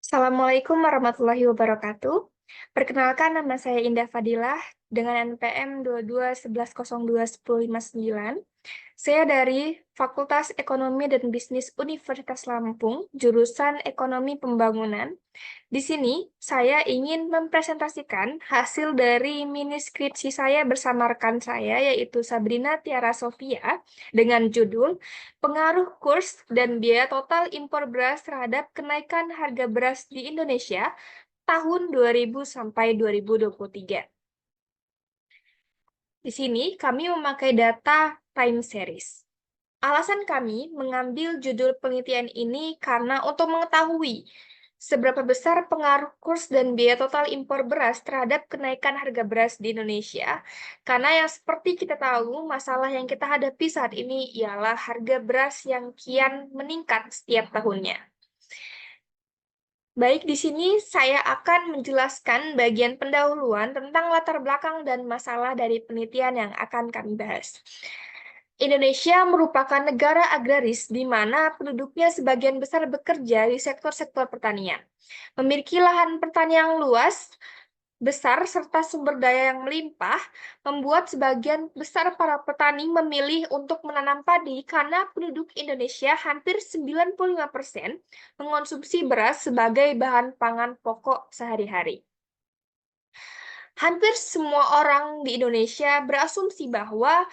Assalamualaikum warahmatullahi wabarakatuh. Perkenalkan, nama saya Indah Fadilah dengan NPM 2211021059. Saya dari Fakultas Ekonomi dan Bisnis Universitas Lampung, jurusan Ekonomi Pembangunan. Di sini, saya ingin mempresentasikan hasil dari mini skripsi saya bersama rekan saya, yaitu Sabrina Tiara Sofia, dengan judul Pengaruh Kurs dan Biaya Total Impor Beras terhadap Kenaikan Harga Beras di Indonesia tahun 2000 sampai 2023. Di sini, kami memakai data time series. Alasan kami mengambil judul penelitian ini karena untuk mengetahui seberapa besar pengaruh kurs dan biaya total impor beras terhadap kenaikan harga beras di Indonesia. Karena yang seperti kita tahu, masalah yang kita hadapi saat ini ialah harga beras yang kian meningkat setiap tahunnya. Baik, di sini saya akan menjelaskan bagian pendahuluan tentang latar belakang dan masalah dari penelitian yang akan kami bahas. Indonesia merupakan negara agraris di mana penduduknya sebagian besar bekerja di sektor-sektor pertanian. Memiliki lahan pertanian yang luas, besar, serta sumber daya yang melimpah, membuat sebagian besar para petani memilih untuk menanam padi karena penduduk Indonesia hampir 95% mengonsumsi beras sebagai bahan pangan pokok sehari-hari. Hampir semua orang di Indonesia berasumsi bahwa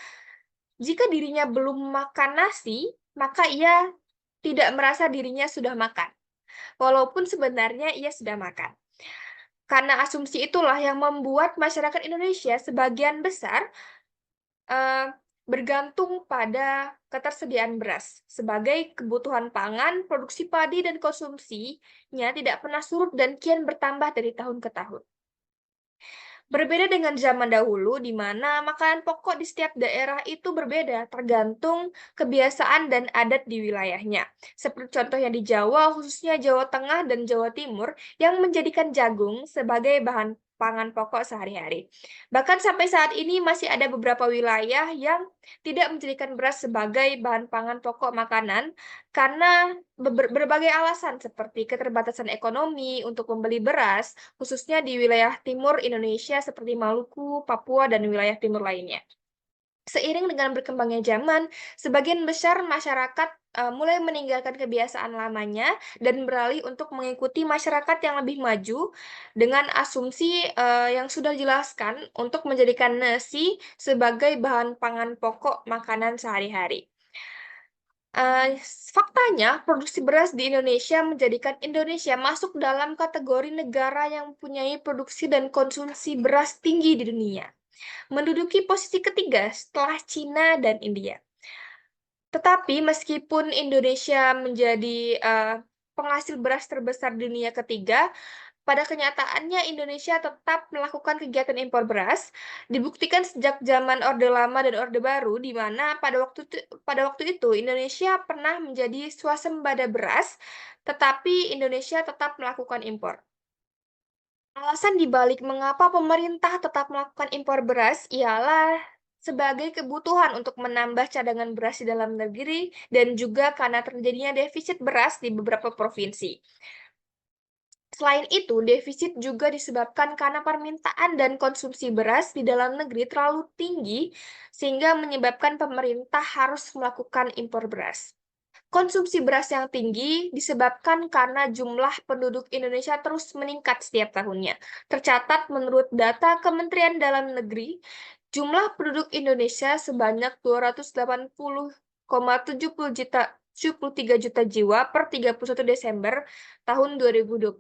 jika dirinya belum makan nasi, maka ia tidak merasa dirinya sudah makan, walaupun sebenarnya ia sudah makan. Karena asumsi itulah yang membuat masyarakat Indonesia sebagian besar eh, bergantung pada ketersediaan beras. Sebagai kebutuhan pangan, produksi padi dan konsumsinya tidak pernah surut dan kian bertambah dari tahun ke tahun. Berbeda dengan zaman dahulu, di mana makanan pokok di setiap daerah itu berbeda, tergantung kebiasaan dan adat di wilayahnya. Seperti contohnya di Jawa, khususnya Jawa Tengah dan Jawa Timur, yang menjadikan jagung sebagai bahan pangan pokok sehari-hari. Bahkan sampai saat ini masih ada beberapa wilayah yang tidak menjadikan beras sebagai bahan pangan pokok makanan karena berbagai alasan seperti keterbatasan ekonomi untuk membeli beras, khususnya di wilayah timur Indonesia seperti Maluku, Papua, dan wilayah timur lainnya. Seiring dengan berkembangnya zaman, sebagian besar masyarakat mulai meninggalkan kebiasaan lamanya dan beralih untuk mengikuti masyarakat yang lebih maju dengan asumsi yang sudah dijelaskan untuk menjadikan nasi sebagai bahan pangan pokok makanan sehari-hari. Faktanya, produksi beras di Indonesia menjadikan Indonesia masuk dalam kategori negara yang mempunyai produksi dan konsumsi beras tinggi di dunia, menduduki posisi ketiga setelah Cina dan India. Tetapi meskipun Indonesia menjadi penghasil beras terbesar di dunia ketiga, pada kenyataannya Indonesia tetap melakukan kegiatan impor beras, dibuktikan sejak zaman Orde Lama dan Orde Baru, di mana pada waktu itu Indonesia pernah menjadi swasembada beras, tetapi Indonesia tetap melakukan impor. Alasan dibalik mengapa pemerintah tetap melakukan impor beras ialah sebagai kebutuhan untuk menambah cadangan beras di dalam negeri dan juga karena terjadinya defisit beras di beberapa provinsi. Selain itu, defisit juga disebabkan karena permintaan dan konsumsi beras di dalam negeri terlalu tinggi sehingga menyebabkan pemerintah harus melakukan impor beras. Konsumsi beras yang tinggi disebabkan karena jumlah penduduk Indonesia terus meningkat setiap tahunnya. Tercatat menurut data Kementerian Dalam Negeri, jumlah penduduk Indonesia sebanyak 280,73 juta jiwa per 31 Desember tahun 2023.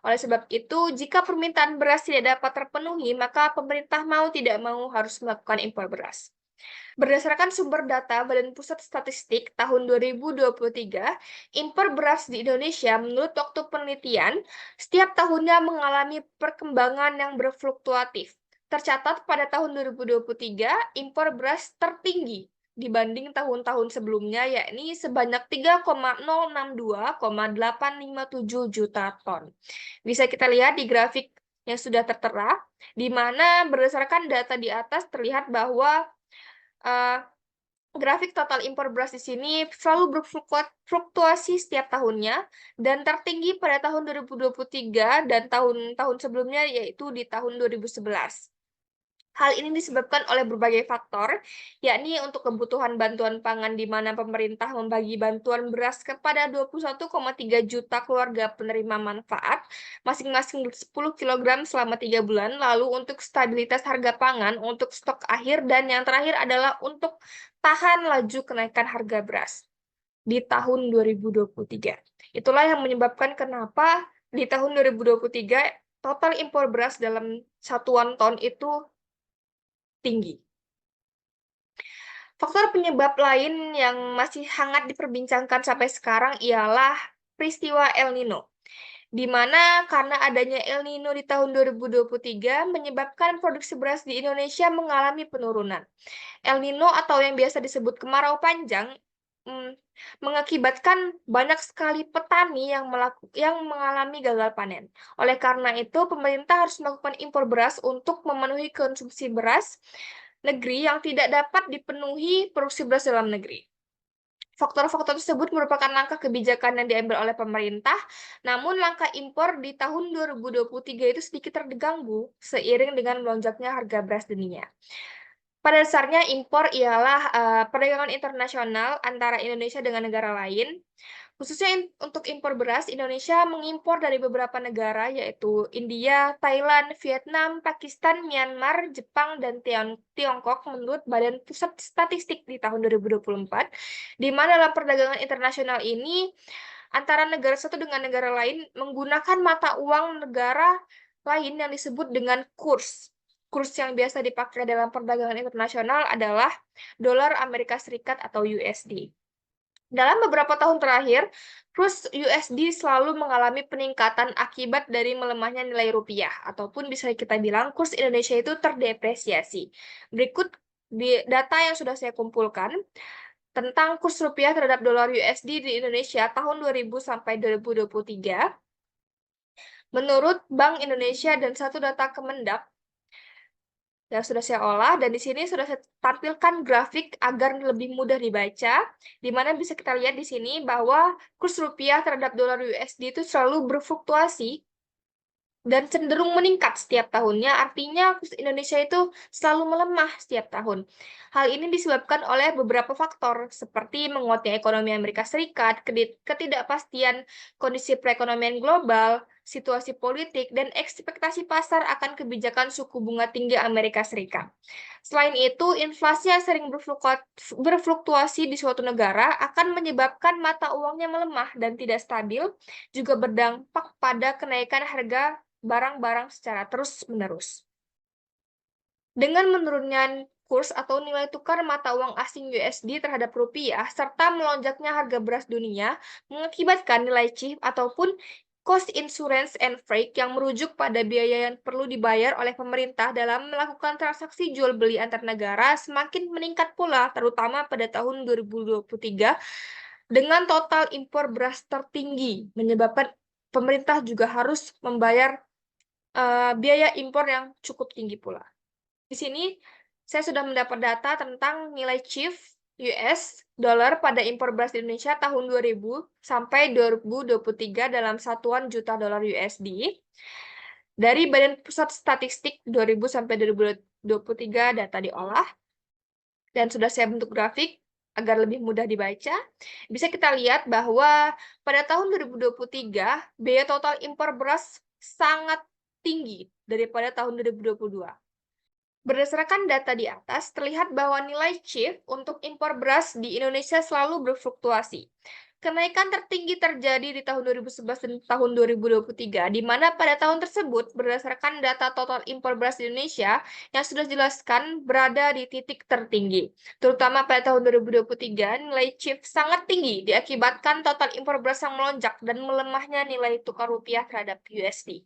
Oleh sebab itu, jika permintaan beras tidak dapat terpenuhi, maka pemerintah mau tidak mau harus melakukan impor beras. Berdasarkan sumber data Badan Pusat Statistik tahun 2023, impor beras di Indonesia menurut waktu penelitian setiap tahunnya mengalami perkembangan yang berfluktuatif. Tercatat pada tahun 2023, impor beras tertinggi dibanding tahun-tahun sebelumnya, yakni sebanyak 3,062,857 juta ton. Bisa kita lihat di grafik yang sudah tertera, di mana berdasarkan data di atas terlihat bahwa uh, Grafik total impor beras di sini selalu berfluktuasi setiap tahunnya dan tertinggi pada tahun 2023 dan tahun-tahun sebelumnya yaitu di tahun 2011. Hal ini disebabkan oleh berbagai faktor, yakni untuk kebutuhan bantuan pangan di mana pemerintah membagi bantuan beras kepada 21,3 juta keluarga penerima manfaat, masing-masing 10 kg selama 3 bulan, lalu untuk stabilitas harga pangan, untuk stok akhir, dan yang terakhir adalah untuk tahan laju kenaikan harga beras di tahun 2023. Itulah yang menyebabkan kenapa di tahun 2023 total impor beras dalam satuan ton itu tinggi. Faktor penyebab lain yang masih hangat diperbincangkan sampai sekarang ialah peristiwa El Nino, di mana karena adanya El Nino di tahun 2023 menyebabkan produksi beras di Indonesia mengalami penurunan. El Nino atau yang biasa disebut kemarau panjang mengakibatkan banyak sekali petani yang mengalami gagal panen. Oleh karena itu, pemerintah harus melakukan impor beras untuk memenuhi konsumsi beras negeri yang tidak dapat dipenuhi produksi beras dalam negeri. Faktor-faktor tersebut merupakan langkah kebijakan yang diambil oleh pemerintah, namun langkah impor di tahun 2023 itu sedikit terganggu seiring dengan melonjaknya harga beras dunia. Pada dasarnya impor ialah perdagangan internasional antara Indonesia dengan negara lain. Khususnya untuk impor beras, Indonesia mengimpor dari beberapa negara yaitu India, Thailand, Vietnam, Pakistan, Myanmar, Jepang, dan Tiongkok menurut Badan Pusat Statistik di tahun 2024, di mana dalam perdagangan internasional ini antara negara satu dengan negara lain menggunakan mata uang negara lain yang disebut dengan kurs. Kurs yang biasa dipakai dalam perdagangan internasional adalah dolar Amerika Serikat atau USD. Dalam beberapa tahun terakhir, kurs USD selalu mengalami peningkatan akibat dari melemahnya nilai rupiah, ataupun bisa kita bilang kurs Indonesia itu terdepresiasi. Berikut data yang sudah saya kumpulkan tentang kurs rupiah terhadap dolar USD di Indonesia tahun 2000 sampai 2023. Menurut Bank Indonesia dan satu data Kemendak, yang sudah saya olah, dan di sini sudah saya tampilkan grafik agar lebih mudah dibaca, di mana bisa kita lihat di sini bahwa kurs rupiah terhadap dolar USD itu selalu berfluktuasi dan cenderung meningkat setiap tahunnya, artinya kurs Indonesia itu selalu melemah setiap tahun. Hal ini disebabkan oleh beberapa faktor, seperti menguatnya ekonomi Amerika Serikat, ketidakpastian kondisi perekonomian global, situasi politik, dan ekspektasi pasar akan kebijakan suku bunga tinggi Amerika Serikat. Selain itu, inflasi yang sering berfluktuasi di suatu negara akan menyebabkan mata uangnya melemah dan tidak stabil, juga berdampak pada kenaikan harga barang-barang secara terus-menerus. Dengan menurunnya kurs atau nilai tukar mata uang asing USD terhadap rupiah, serta melonjaknya harga beras dunia, mengakibatkan nilai CIF ataupun cost insurance and freight yang merujuk pada biaya yang perlu dibayar oleh pemerintah dalam melakukan transaksi jual beli antar negara semakin meningkat pula, terutama pada tahun 2023 dengan total impor beras tertinggi, menyebabkan pemerintah juga harus membayar biaya impor yang cukup tinggi pula. Di sini saya sudah mendapat data tentang nilai CIF US dollar pada impor beras di Indonesia tahun 2000 sampai 2023 dalam satuan juta dolar USD dari Badan Pusat Statistik 2000 sampai 2023 data diolah dan sudah saya bentuk grafik agar lebih mudah dibaca. Bisa kita lihat bahwa pada tahun 2023 biaya total impor beras sangat tinggi daripada tahun 2022. Berdasarkan data di atas, terlihat bahwa nilai CIF untuk impor beras di Indonesia selalu berfluktuasi. Kenaikan tertinggi terjadi di tahun 2011 dan tahun 2023, di mana pada tahun tersebut, berdasarkan data total impor beras di Indonesia yang sudah dijelaskan berada di titik tertinggi. Terutama pada tahun 2023, nilai CIF sangat tinggi diakibatkan total impor beras yang melonjak dan melemahnya nilai tukar rupiah terhadap USD.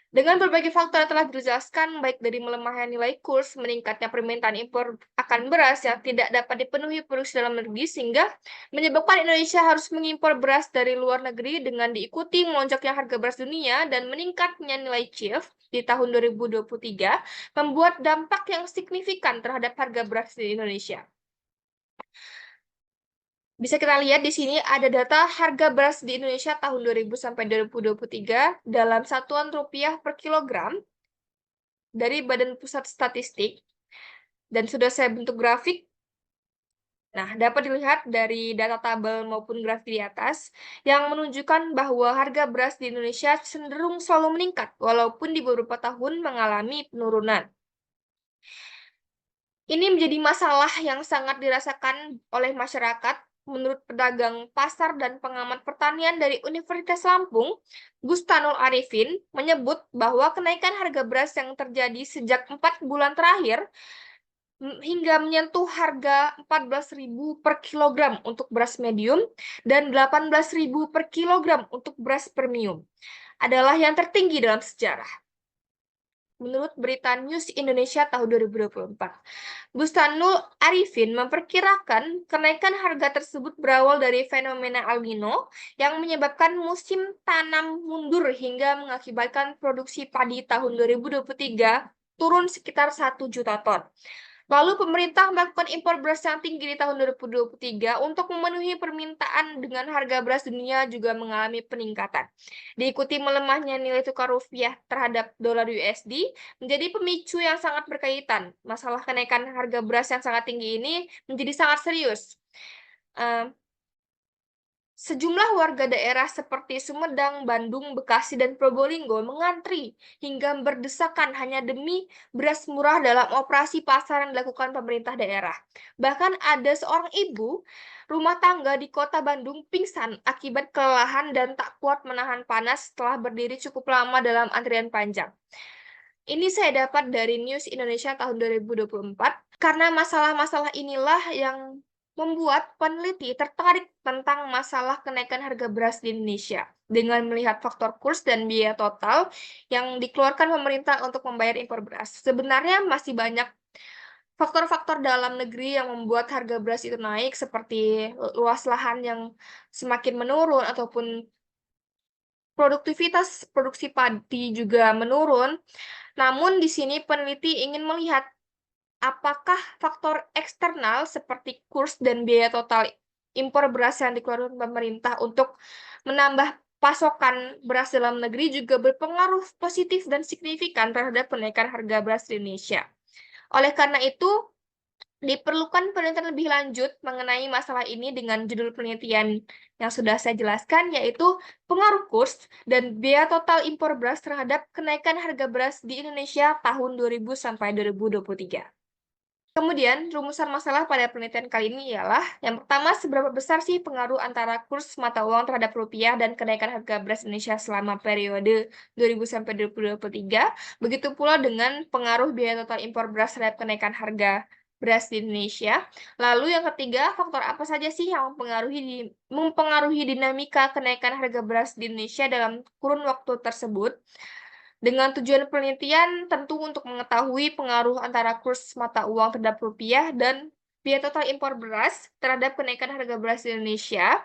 Dengan berbagai faktor yang telah dijelaskan, baik dari melemahnya nilai kurs, meningkatnya permintaan impor akan beras yang tidak dapat dipenuhi produksi dalam negeri, sehingga menyebabkan Indonesia harus mengimpor beras dari luar negeri dengan diikuti melonjaknya harga beras dunia dan meningkatnya nilai CIF di tahun 2023, membuat dampak yang signifikan terhadap harga beras di Indonesia. Bisa kita lihat di sini ada data harga beras di Indonesia tahun 2000 sampai 2023 dalam satuan rupiah per kilogram dari Badan Pusat Statistik, dan sudah saya bentuk grafik. Nah, dapat dilihat dari data tabel maupun grafik di atas yang menunjukkan bahwa harga beras di Indonesia cenderung selalu meningkat walaupun di beberapa tahun mengalami penurunan. Ini menjadi masalah yang sangat dirasakan oleh masyarakat. Menurut pedagang pasar dan pengamat pertanian dari Universitas Lampung, Bustanul Arifin menyebut bahwa kenaikan harga beras yang terjadi sejak 4 bulan terakhir hingga menyentuh harga 14.000 per kilogram untuk beras medium dan 18.000 per kilogram untuk beras premium adalah yang tertinggi dalam sejarah. Menurut berita News Indonesia tahun 2024, Bustanul Arifin memperkirakan kenaikan harga tersebut berawal dari fenomena El Nino yang menyebabkan musim tanam mundur hingga mengakibatkan produksi padi tahun 2023 turun sekitar 1 juta ton. Lalu pemerintah melakukan impor beras yang tinggi di tahun 2023 untuk memenuhi permintaan dengan harga beras dunia juga mengalami peningkatan. Diikuti melemahnya nilai tukar rupiah terhadap dolar USD menjadi pemicu yang sangat berkaitan. Masalah kenaikan harga beras yang sangat tinggi ini menjadi sangat serius. Sejumlah warga daerah seperti Sumedang, Bandung, Bekasi, dan Probolinggo mengantri hingga berdesakan hanya demi beras murah dalam operasi pasar yang dilakukan pemerintah daerah. Bahkan ada seorang ibu rumah tangga di kota Bandung pingsan akibat kelelahan dan tak kuat menahan panas setelah berdiri cukup lama dalam antrian panjang. Ini saya dapat dari News Indonesia tahun 2024, karena masalah-masalah inilah yang membuat peneliti tertarik tentang masalah kenaikan harga beras di Indonesia dengan melihat faktor kurs dan biaya total yang dikeluarkan pemerintah untuk membayar impor beras. Sebenarnya masih banyak faktor-faktor dalam negeri yang membuat harga beras itu naik, seperti luas lahan yang semakin menurun ataupun produktivitas produksi padi juga menurun. Namun di sini peneliti ingin melihat apakah faktor eksternal seperti kurs dan biaya total impor beras yang dikeluarkan pemerintah untuk menambah pasokan beras dalam negeri juga berpengaruh positif dan signifikan terhadap kenaikan harga beras di Indonesia. Oleh karena itu, diperlukan penelitian lebih lanjut mengenai masalah ini dengan judul penelitian yang sudah saya jelaskan, yaitu pengaruh kurs dan biaya total impor beras terhadap kenaikan harga beras di Indonesia tahun 2000 sampai 2023. Kemudian, rumusan masalah pada penelitian kali ini ialah, yang pertama, seberapa besar sih pengaruh antara kurs mata uang terhadap rupiah dan kenaikan harga beras Indonesia selama periode 2000 sampai 2023. Begitu pula dengan pengaruh biaya total impor beras terhadap kenaikan harga beras di Indonesia. Lalu yang ketiga, faktor apa saja sih yang mempengaruhi dinamika kenaikan harga beras di Indonesia dalam kurun waktu tersebut? Dengan tujuan penelitian tentu untuk mengetahui pengaruh antara kurs mata uang terhadap rupiah dan biaya total impor beras terhadap kenaikan harga beras di Indonesia,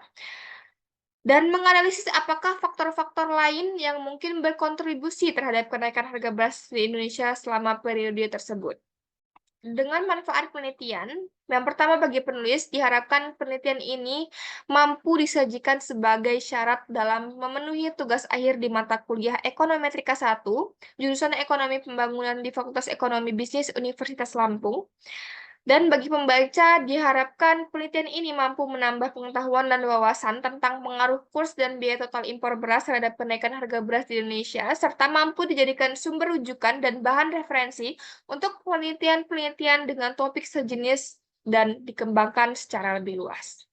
dan menganalisis apakah faktor-faktor lain yang mungkin berkontribusi terhadap kenaikan harga beras di Indonesia selama periode tersebut. Dengan manfaat penelitian, yang pertama bagi penulis, diharapkan penelitian ini mampu disajikan sebagai syarat dalam memenuhi tugas akhir di mata kuliah Ekonometrika 1, jurusan Ekonomi Pembangunan di Fakultas Ekonomi Bisnis Universitas Lampung. Dan bagi pembaca, diharapkan penelitian ini mampu menambah pengetahuan dan wawasan tentang pengaruh kurs dan biaya total impor beras terhadap kenaikan harga beras di Indonesia, serta mampu dijadikan sumber rujukan dan bahan referensi untuk penelitian-penelitian dengan topik sejenis dan dikembangkan secara lebih luas.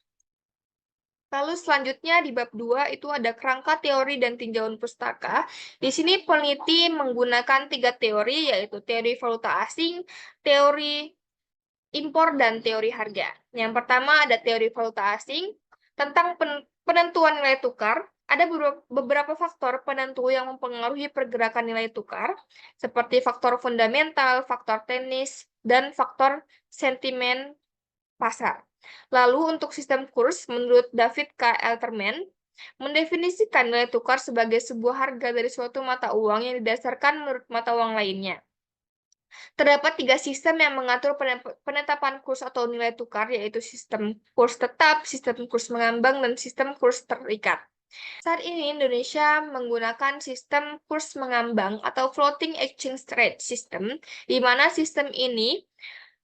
Lalu selanjutnya di bab 2 itu ada kerangka teori dan tinjauan pustaka. Di sini peneliti menggunakan 3 teori, yaitu teori valuta asing, teori impor, dan teori harga. Yang pertama ada teori valuta asing. Tentang penentuan nilai tukar, ada beberapa faktor penentu yang mempengaruhi pergerakan nilai tukar, seperti faktor fundamental, faktor teknis, dan faktor sentimen pasar. Lalu untuk sistem kurs, menurut David K. Alterman, mendefinisikan nilai tukar sebagai sebuah harga dari suatu mata uang yang didasarkan menurut mata uang lainnya. Terdapat 3 sistem yang mengatur penetapan kurs atau nilai tukar, yaitu sistem kurs tetap, sistem kurs mengambang, dan sistem kurs terikat. Saat ini Indonesia menggunakan sistem kurs mengambang atau floating exchange rate system, di mana sistem ini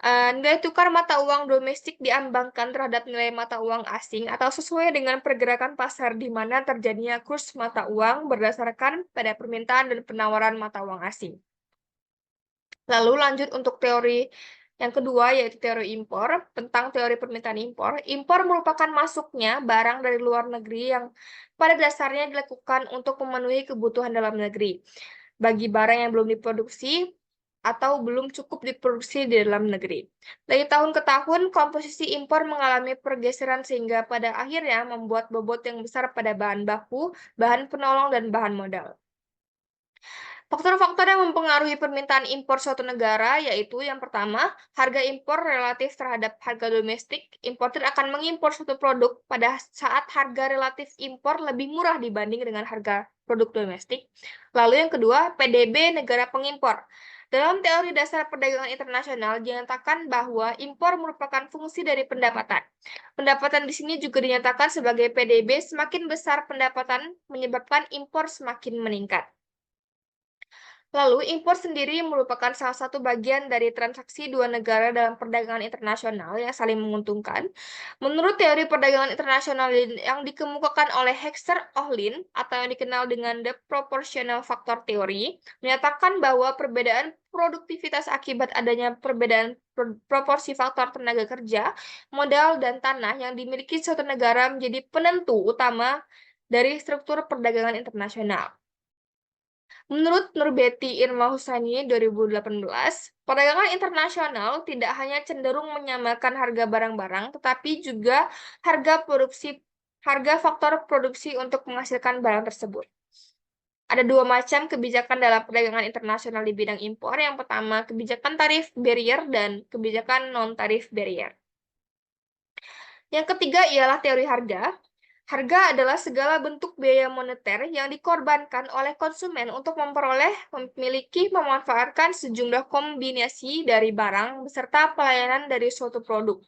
nilai tukar mata uang domestik diambangkan terhadap nilai mata uang asing atau sesuai dengan pergerakan pasar di mana terjadinya kurs mata uang berdasarkan pada permintaan dan penawaran mata uang asing. Lalu lanjut untuk teori yang kedua, yaitu teori impor. Tentang teori permintaan impor, impor merupakan masuknya barang dari luar negeri yang pada dasarnya dilakukan untuk memenuhi kebutuhan dalam negeri bagi barang yang belum diproduksi atau belum cukup diproduksi di dalam negeri. Dari tahun ke tahun, komposisi impor mengalami pergeseran sehingga pada akhirnya membuat bobot yang besar pada bahan baku, bahan penolong, dan bahan modal. Faktor-faktor yang mempengaruhi permintaan impor suatu negara yaitu yang pertama, harga impor relatif terhadap harga domestik. Importir akan mengimpor suatu produk pada saat harga relatif impor lebih murah dibanding dengan harga produk domestik. Lalu yang kedua, PDB negara pengimpor. Dalam teori dasar perdagangan internasional dinyatakan bahwa impor merupakan fungsi dari pendapatan. Pendapatan di sini juga dinyatakan sebagai PDB, semakin besar pendapatan menyebabkan impor semakin meningkat. Lalu, impor sendiri merupakan salah satu bagian dari transaksi dua negara dalam perdagangan internasional yang saling menguntungkan. Menurut teori perdagangan internasional yang dikemukakan oleh Hexter-Ohlin atau yang dikenal dengan The Proportional Factor Theory, menyatakan bahwa perbedaan produktivitas akibat adanya perbedaan proporsi faktor tenaga kerja, modal, dan tanah yang dimiliki suatu negara menjadi penentu utama dari struktur perdagangan internasional. Menurut Nurbeti Irma Husani 2018, perdagangan internasional tidak hanya cenderung menyamakan harga barang-barang, tetapi juga harga faktor produksi untuk menghasilkan barang tersebut. Ada dua macam kebijakan dalam perdagangan internasional di bidang impor. Yang pertama, kebijakan tarif barrier dan kebijakan non-tarif barrier. Yang ketiga ialah teori harga. Harga adalah segala bentuk biaya moneter yang dikorbankan oleh konsumen untuk memperoleh, memiliki, memanfaatkan sejumlah kombinasi dari barang beserta pelayanan dari suatu produk.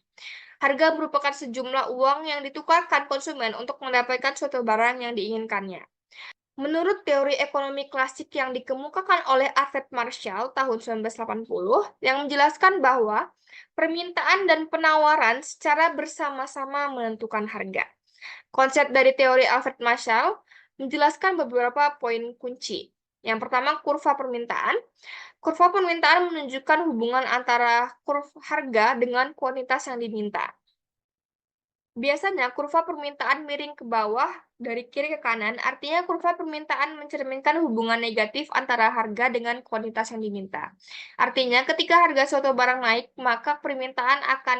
Harga merupakan sejumlah uang yang ditukarkan konsumen untuk mendapatkan suatu barang yang diinginkannya. Menurut teori ekonomi klasik yang dikemukakan oleh Alfred Marshall tahun 1980, yang menjelaskan bahwa permintaan dan penawaran secara bersama-sama menentukan harga. Konsep dari teori Alfred Marshall menjelaskan beberapa poin kunci. Yang pertama, kurva permintaan. Kurva permintaan menunjukkan hubungan antara kurva harga dengan kuantitas yang diminta. Biasanya, kurva permintaan miring ke bawah dari kiri ke kanan, artinya kurva permintaan mencerminkan hubungan negatif antara harga dengan kuantitas yang diminta. Artinya, ketika harga suatu barang naik, maka permintaan akan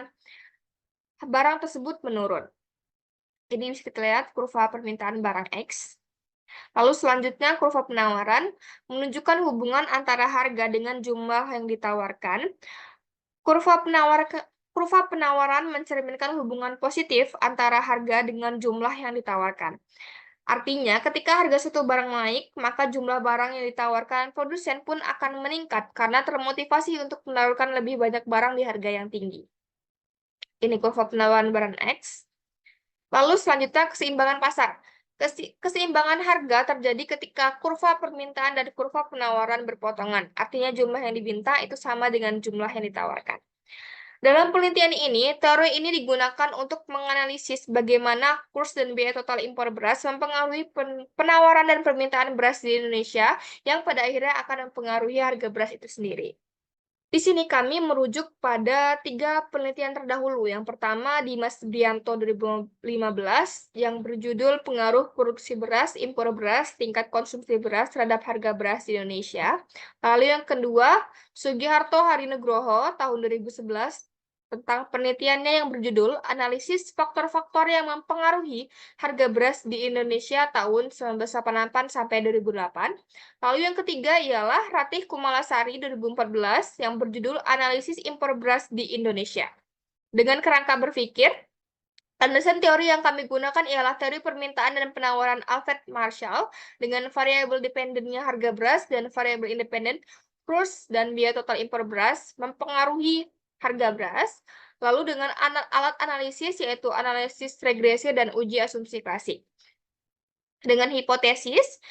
barang tersebut menurun. Ini bisa kita lihat kurva permintaan barang X. Lalu selanjutnya kurva penawaran menunjukkan hubungan antara harga dengan jumlah yang ditawarkan. Kurva penawaran mencerminkan hubungan positif antara harga dengan jumlah yang ditawarkan. Artinya, ketika harga suatu barang naik, maka jumlah barang yang ditawarkan produsen pun akan meningkat karena termotivasi untuk menawarkan lebih banyak barang di harga yang tinggi. Ini kurva penawaran barang X. Lalu selanjutnya keseimbangan pasar. Keseimbangan harga terjadi ketika kurva permintaan dan kurva penawaran berpotongan. Artinya jumlah yang diminta itu sama dengan jumlah yang ditawarkan. Dalam penelitian ini, teori ini digunakan untuk menganalisis bagaimana kurs dan biaya total impor beras mempengaruhi penawaran dan permintaan beras di Indonesia yang pada akhirnya akan mempengaruhi harga beras itu sendiri. Di sini kami merujuk pada 3 penelitian terdahulu. Yang pertama di Mas Dianto 2015 yang berjudul Pengaruh Produksi Beras, Impor Beras, Tingkat Konsumsi Beras terhadap Harga Beras di Indonesia. Lalu yang kedua, Sugiharto Harinugroho tahun 2011 tentang penelitiannya yang berjudul Analisis Faktor-Faktor yang Mempengaruhi Harga Beras di Indonesia tahun 1988 sampai 2008. Lalu yang ketiga ialah Ratih Kumalasari 2014 yang berjudul Analisis Impor Beras di Indonesia. Dengan kerangka berpikir, landasan teori yang kami gunakan ialah teori permintaan dan penawaran Alfred Marshall dengan variabel dependennya harga beras dan variabel independen kurs dan biaya total impor beras mempengaruhi harga beras, lalu dengan alat analisis yaitu analisis regresi dan uji asumsi klasik. Dengan hipotesis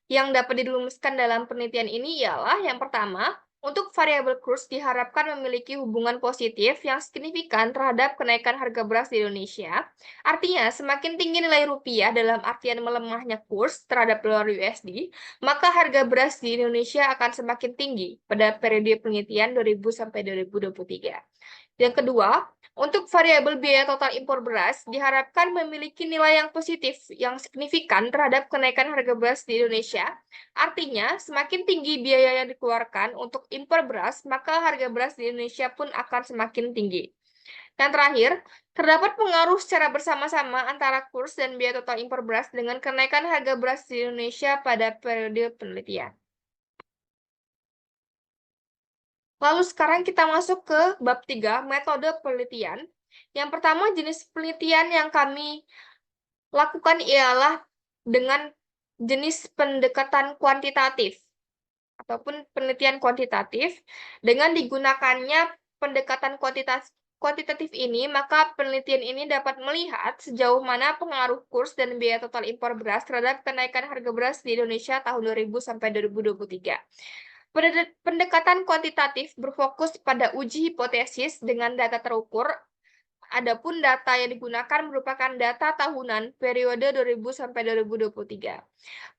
yang dapat dirumuskan dalam penelitian ini ialah yang pertama, untuk variabel kurs diharapkan memiliki hubungan positif yang signifikan terhadap kenaikan harga beras di Indonesia. Artinya, semakin tinggi nilai rupiah dalam artian melemahnya kurs terhadap dolar USD, maka harga beras di Indonesia akan semakin tinggi pada periode penelitian 2000 sampai 2023. Yang kedua, untuk variabel biaya total impor beras diharapkan memiliki nilai yang positif yang signifikan terhadap kenaikan harga beras di Indonesia. Artinya, semakin tinggi biaya yang dikeluarkan untuk impor beras, maka harga beras di Indonesia pun akan semakin tinggi. Yang terakhir, terdapat pengaruh secara bersama-sama antara kurs dan biaya total impor beras dengan kenaikan harga beras di Indonesia pada periode penelitian. Lalu sekarang kita masuk ke bab 3, metode penelitian. Yang pertama, jenis penelitian yang kami lakukan ialah dengan jenis pendekatan kuantitatif ataupun penelitian kuantitatif. Dengan digunakannya pendekatan kuantitatif ini, maka penelitian ini dapat melihat sejauh mana pengaruh kurs dan biaya total impor beras terhadap kenaikan harga beras di Indonesia tahun 2000 sampai 2023. Pendekatan kuantitatif berfokus pada uji hipotesis dengan data terukur. Adapun data yang digunakan merupakan data tahunan periode 2000 sampai 2023.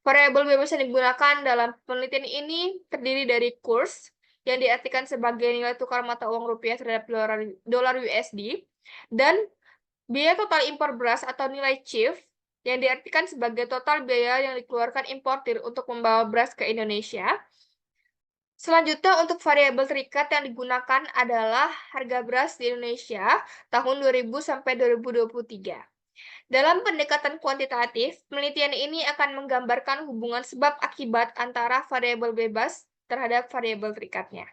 Variabel bebas yang digunakan dalam penelitian ini terdiri dari kurs yang diartikan sebagai nilai tukar mata uang rupiah terhadap dolar USD dan biaya total impor beras atau nilai CIF yang diartikan sebagai total biaya yang dikeluarkan importir untuk membawa beras ke Indonesia. Selanjutnya, untuk variabel terikat yang digunakan adalah harga beras di Indonesia tahun 2000 sampai 2023. Dalam pendekatan kuantitatif, penelitian ini akan menggambarkan hubungan sebab akibat antara variabel bebas terhadap variabel terikatnya.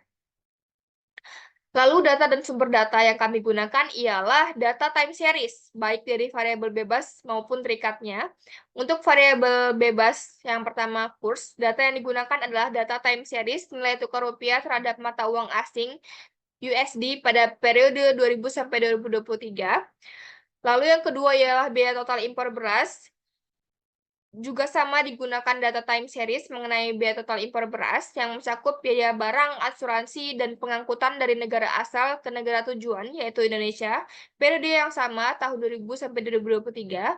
Lalu data dan sumber data yang kami gunakan ialah data time series, baik dari variabel bebas maupun terikatnya. Untuk variabel bebas yang pertama kurs, data yang digunakan adalah data time series nilai tukar rupiah terhadap mata uang asing USD pada periode 2000 sampai 2023. Lalu yang kedua ialah biaya total impor beras. Juga sama digunakan data time series mengenai biaya total impor beras yang mencakup biaya barang, asuransi, dan pengangkutan dari negara asal ke negara tujuan, yaitu Indonesia, periode yang sama tahun 2000 sampai 2023.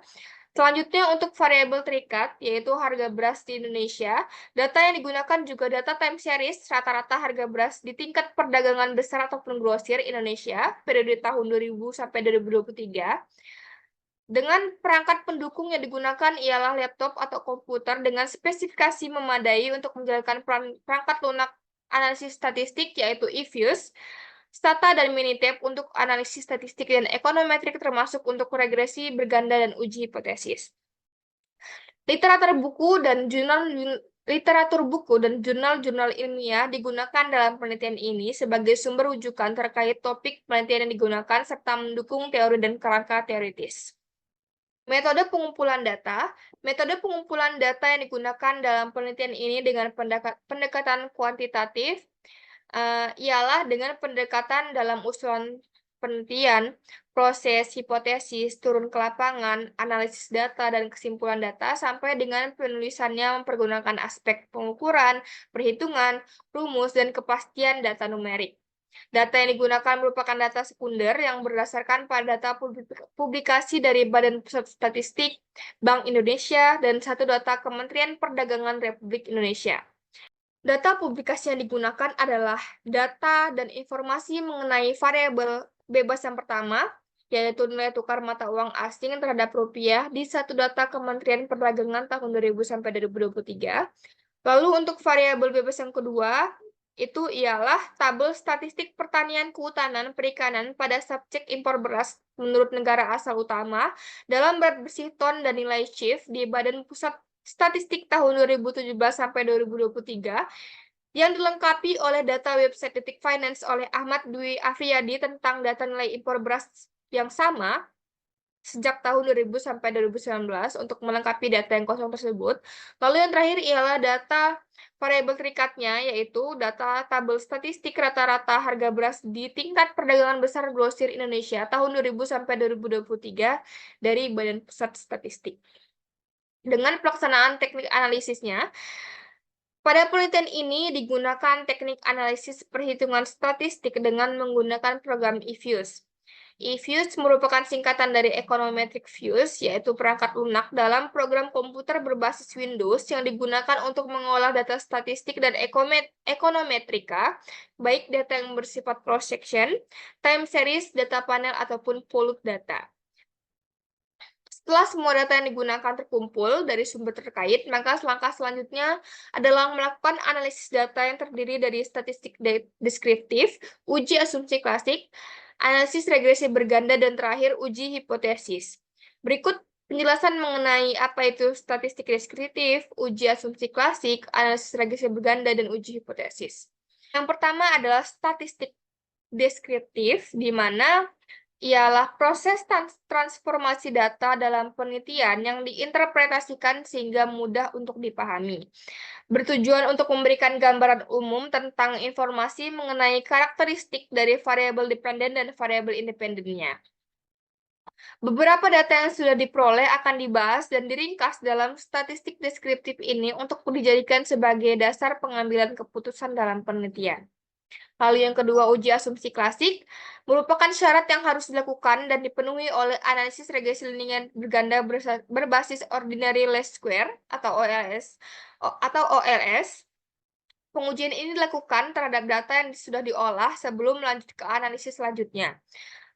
Selanjutnya untuk variabel terikat, yaitu harga beras di Indonesia, data yang digunakan juga data time series rata-rata harga beras di tingkat perdagangan besar ataupun grosir Indonesia, periode tahun 2000 sampai 2023. Dengan perangkat pendukung yang digunakan ialah laptop atau komputer dengan spesifikasi memadai untuk menjalankan perangkat lunak analisis statistik yaitu eFuse, Stata dan Minitab untuk analisis statistik dan ekonometrik termasuk untuk regresi berganda dan uji hipotesis. Literatur buku dan jurnal ilmiah digunakan dalam penelitian ini sebagai sumber rujukan terkait topik penelitian yang digunakan serta mendukung teori dan kerangka teoritis. Metode pengumpulan data. Metode pengumpulan data yang digunakan dalam penelitian ini dengan pendekatan kuantitatif ialah dengan pendekatan dalam usulan penelitian, proses hipotesis, turun ke lapangan, analisis data, dan kesimpulan data, sampai dengan penulisannya mempergunakan aspek pengukuran, perhitungan, rumus, dan kepastian data numerik. Data yang digunakan merupakan data sekunder yang berdasarkan pada data publikasi dari Badan Pusat Statistik, Bank Indonesia, dan satu data Kementerian Perdagangan Republik Indonesia. Data publikasi yang digunakan adalah data dan informasi mengenai variabel bebas yang pertama, yaitu nilai tukar mata uang asing terhadap rupiah di satu data Kementerian Perdagangan tahun 2000 sampai 2023. Lalu untuk variabel bebas yang kedua, itu ialah tabel statistik pertanian kehutanan perikanan pada subjek impor beras menurut negara asal utama dalam berat bersih ton dan nilai CIF di Badan Pusat Statistik tahun 2017 sampai 2023 yang dilengkapi oleh data website Detik Finance oleh Ahmad Dwi Afriyadi tentang data nilai impor beras yang sama sejak tahun 2000 sampai 2019 untuk melengkapi data yang kosong tersebut. Lalu yang terakhir ialah data Variabel terikatnya yaitu data tabel statistik rata-rata harga beras di tingkat perdagangan besar grosir Indonesia tahun 2000 sampai 2023 dari Badan Pusat Statistik. Dengan pelaksanaan teknik analisisnya, pada penelitian ini digunakan teknik analisis perhitungan statistik dengan menggunakan program eViews. eViews merupakan singkatan dari Econometric Views, yaitu perangkat lunak dalam program komputer berbasis Windows yang digunakan untuk mengolah data statistik dan ekonometrika, baik data yang bersifat cross-section, time series, data panel, ataupun pooled data. Setelah semua data yang digunakan terkumpul dari sumber terkait, maka langkah selanjutnya adalah melakukan analisis data yang terdiri dari statistik deskriptif, uji asumsi klasik, analisis regresi berganda, dan terakhir uji hipotesis. Berikut penjelasan mengenai apa itu statistik deskriptif, uji asumsi klasik, analisis regresi berganda, dan uji hipotesis. Yang pertama adalah statistik deskriptif, di mana ialah proses transformasi data dalam penelitian yang diinterpretasikan sehingga mudah untuk dipahami. Bertujuan untuk memberikan gambaran umum tentang informasi mengenai karakteristik dari variabel dependen dan variabel independennya. Beberapa data yang sudah diperoleh akan dibahas dan diringkas dalam statistik deskriptif ini untuk dijadikan sebagai dasar pengambilan keputusan dalam penelitian. Lalu yang kedua, uji asumsi klasik merupakan syarat yang harus dilakukan dan dipenuhi oleh analisis regresi linear berganda berbasis ordinary least square atau OLS. Pengujian ini dilakukan terhadap data yang sudah diolah sebelum lanjut ke analisis selanjutnya.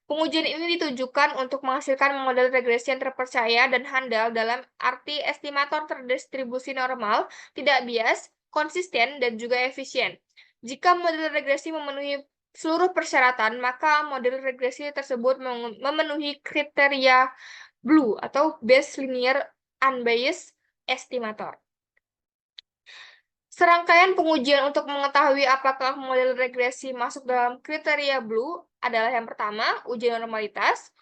Pengujian ini ditujukan untuk menghasilkan model regresi yang terpercaya dan handal dalam arti estimator terdistribusi normal, tidak bias, konsisten, dan juga efisien. Jika model regresi memenuhi seluruh persyaratan, maka model regresi tersebut memenuhi kriteria BLUE atau Best Linear Unbiased Estimator. Serangkaian pengujian untuk mengetahui apakah model regresi masuk dalam kriteria BLUE adalah yang pertama, uji normalitas.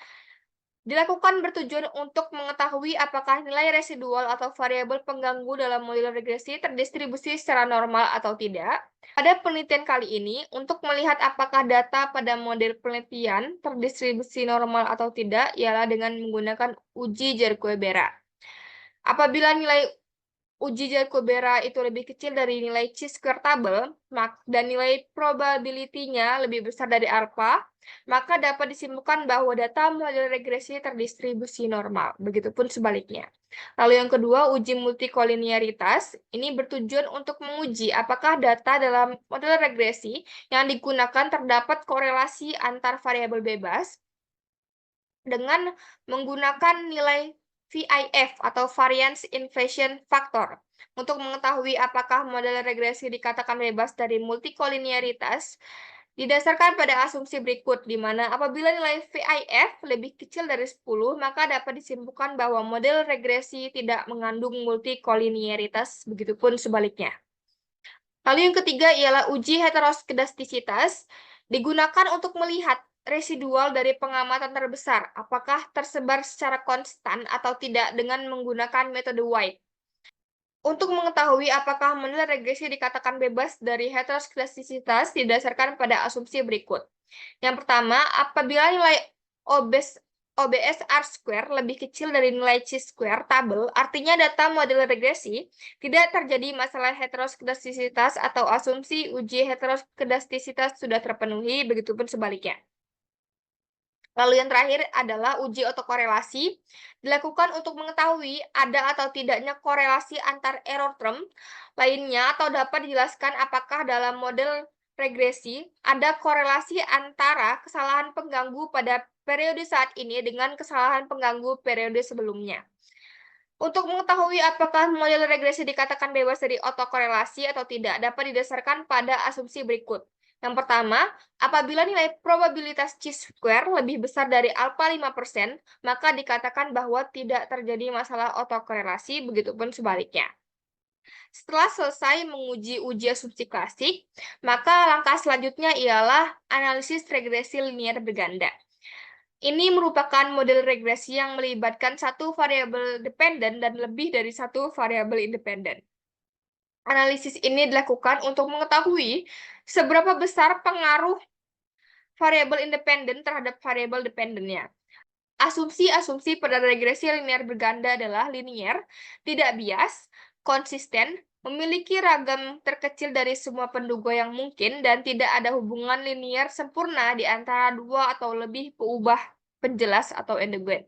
Dilakukan bertujuan untuk mengetahui apakah nilai residual atau variabel pengganggu dalam model regresi terdistribusi secara normal atau tidak. Pada penelitian kali ini, untuk melihat apakah data pada model penelitian terdistribusi normal atau tidak, ialah dengan menggunakan uji Jacobi-Bera. Apabila nilai uji Jacobi-Bera itu lebih kecil dari nilai chi-square tabel, dan nilai probability-nya lebih besar dari alpha, maka dapat disimpulkan bahwa data model regresi terdistribusi normal. Begitupun sebaliknya. Lalu yang kedua, uji multikolinearitas. Ini bertujuan untuk menguji apakah data dalam model regresi yang digunakan terdapat korelasi antar variabel bebas dengan menggunakan nilai VIF atau Variance Inversion Factor untuk mengetahui apakah model regresi dikatakan bebas dari multikolinearitas didasarkan pada asumsi berikut, di mana apabila nilai VIF lebih kecil dari 10, maka dapat disimpulkan bahwa model regresi tidak mengandung multikolinearitas, begitupun sebaliknya. Lalu yang ketiga ialah uji heteroskedastisitas, digunakan untuk melihat residual dari pengamatan terbesar, apakah tersebar secara konstan atau tidak dengan menggunakan metode White. Untuk mengetahui apakah model regresi dikatakan bebas dari heteroskedastisitas didasarkan pada asumsi berikut. Yang pertama, apabila nilai OBS R² lebih kecil dari nilai chi-square tabel, artinya data model regresi tidak terjadi masalah heteroskedastisitas atau asumsi uji heteroskedastisitas sudah terpenuhi, begitupun sebaliknya. Lalu yang terakhir adalah uji otokorelasi, dilakukan untuk mengetahui ada atau tidaknya korelasi antar error term lainnya atau dapat dijelaskan apakah dalam model regresi ada korelasi antara kesalahan pengganggu pada periode saat ini dengan kesalahan pengganggu periode sebelumnya. Untuk mengetahui apakah model regresi dikatakan bebas dari otokorelasi atau tidak dapat didasarkan pada asumsi berikut. Yang pertama, apabila nilai probabilitas chi-square lebih besar dari alpha 5%, maka dikatakan bahwa tidak terjadi masalah otokorelasi, begitupun sebaliknya. Setelah selesai menguji uji asumsi klasik, maka langkah selanjutnya ialah analisis regresi linear berganda. Ini merupakan model regresi yang melibatkan satu variabel dependen dan lebih dari satu variabel independen. Analisis ini dilakukan untuk mengetahui seberapa besar pengaruh variabel independen terhadap variabel dependennya. Asumsi-asumsi pada regresi linear berganda adalah linear, tidak bias, konsisten, memiliki ragam terkecil dari semua penduga yang mungkin, dan tidak ada hubungan linear sempurna di antara dua atau lebih peubah penjelas atau endoggen.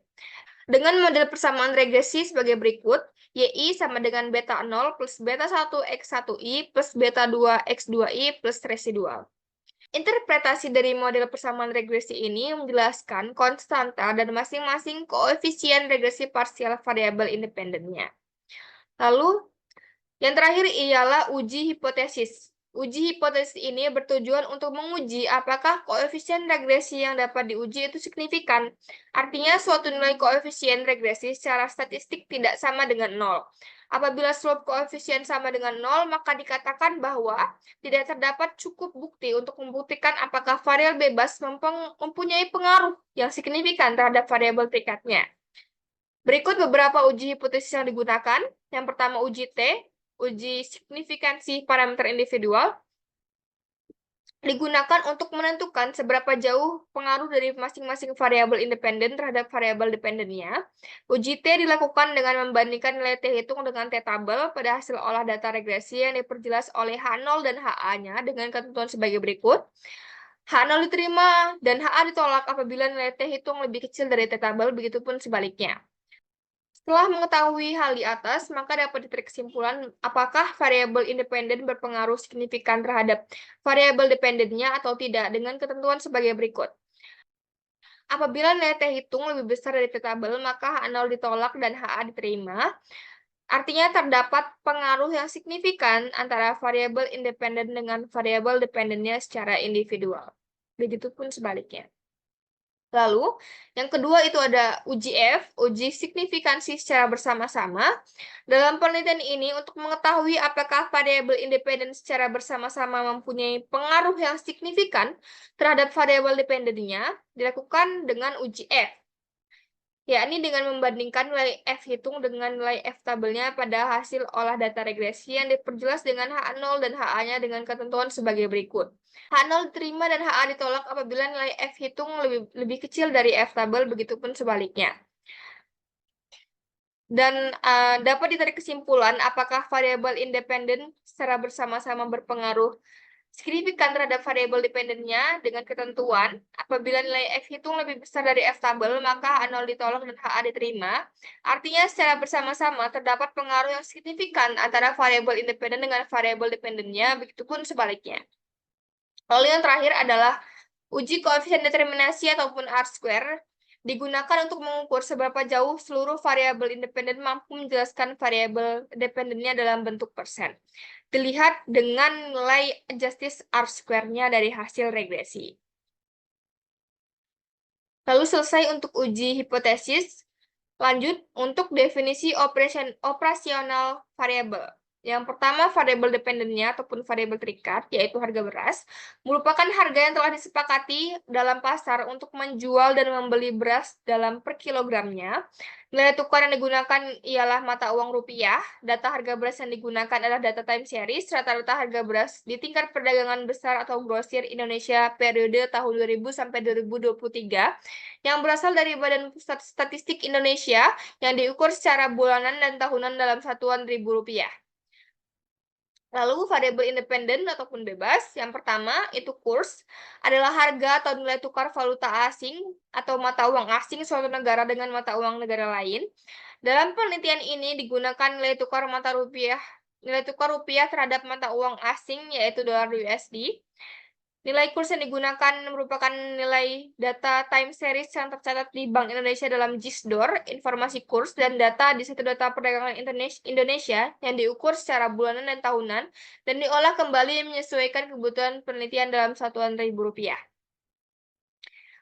Dengan model persamaan regresi sebagai berikut, YI sama dengan beta 0 plus beta 1 X1I plus beta 2 X2I plus residual. Interpretasi dari model persamaan regresi ini menjelaskan konstanta dan masing-masing koefisien regresi parsial variabel independennya. Lalu, yang terakhir ialah uji hipotesis. Uji hipotesis ini bertujuan untuk menguji apakah koefisien regresi yang dapat diuji itu signifikan. Artinya, suatu nilai koefisien regresi secara statistik tidak sama dengan 0. Apabila slope koefisien sama dengan 0, maka dikatakan bahwa tidak terdapat cukup bukti untuk membuktikan apakah variabel bebas mempunyai pengaruh yang signifikan terhadap variabel perikatnya. Berikut beberapa uji hipotesis yang digunakan. Yang pertama uji T, uji signifikansi parameter individual, digunakan untuk menentukan seberapa jauh pengaruh dari masing-masing variabel independen terhadap variabel dependennya. Uji T dilakukan dengan membandingkan nilai T hitung dengan T tabel pada hasil olah data regresi yang diperjelas oleh H0 dan HA-nya dengan ketentuan sebagai berikut. H0 diterima dan HA ditolak apabila nilai T hitung lebih kecil dari T tabel, begitupun sebaliknya. Setelah mengetahui hal di atas, maka dapat ditarik kesimpulan apakah variabel independen berpengaruh signifikan terhadap variabel dependennya atau tidak dengan ketentuan sebagai berikut. Apabila nilai T hitung lebih besar dari T tabel, maka H0 ditolak dan HA diterima. Artinya terdapat pengaruh yang signifikan antara variabel independen dengan variabel dependennya secara individual. Begitupun sebaliknya. Lalu, yang kedua itu ada uji F, uji signifikansi secara bersama-sama. Dalam penelitian ini, untuk mengetahui apakah variabel independen secara bersama-sama mempunyai pengaruh yang signifikan terhadap variabel dependennya, dilakukan dengan uji F, yakni dengan membandingkan nilai F hitung dengan nilai F tabelnya pada hasil olah data regresi yang diperjelas dengan H0 dan HA-nya dengan ketentuan sebagai berikut. H0 diterima dan HA ditolak apabila nilai F hitung lebih kecil dari F tabel, begitupun sebaliknya. Dan dapat ditarik kesimpulan apakah variabel independen secara bersama-sama berpengaruh signifikan terhadap variabel dependennya dengan ketentuan apabila nilai F hitung lebih besar dari F tabel, maka H0 ditolak dan HA diterima. Artinya secara bersama-sama terdapat pengaruh yang signifikan antara variabel independen dengan variabel dependennya, begitupun sebaliknya. Lalu yang terakhir adalah uji koefisien determinasi ataupun R-square, digunakan untuk mengukur seberapa jauh seluruh variabel independen mampu menjelaskan variabel dependennya dalam bentuk persen. Dilihat dengan nilai justice R-square-nya dari hasil regresi. Lalu selesai untuk uji hipotesis, lanjut untuk definisi operasional variabel. Yang pertama, variabel dependennya ataupun variabel terikat, yaitu harga beras, merupakan harga yang telah disepakati dalam pasar untuk menjual dan membeli beras dalam per kilogramnya. Nilai tukar yang digunakan ialah mata uang rupiah. Data harga beras yang digunakan adalah data time series, rata-rata harga beras di tingkat perdagangan besar atau grosir Indonesia periode tahun 2000 sampai 2023, yang berasal dari Badan Pusat Statistik Indonesia yang diukur secara bulanan dan tahunan dalam satuan ribu rupiah. Lalu variabel independen ataupun bebas, yang pertama itu kurs, adalah harga atau nilai tukar valuta asing atau mata uang asing suatu negara dengan mata uang negara lain. Dalam penelitian ini digunakan nilai tukar rupiah terhadap mata uang asing yaitu dolar USD. Nilai kurs yang digunakan merupakan nilai data time series yang tercatat di Bank Indonesia dalam JISDOR, informasi kurs, dan data di Satu Data Perdagangan Indonesia yang diukur secara bulanan dan tahunan, dan diolah kembali menyesuaikan kebutuhan penelitian dalam satuan ribu rupiah.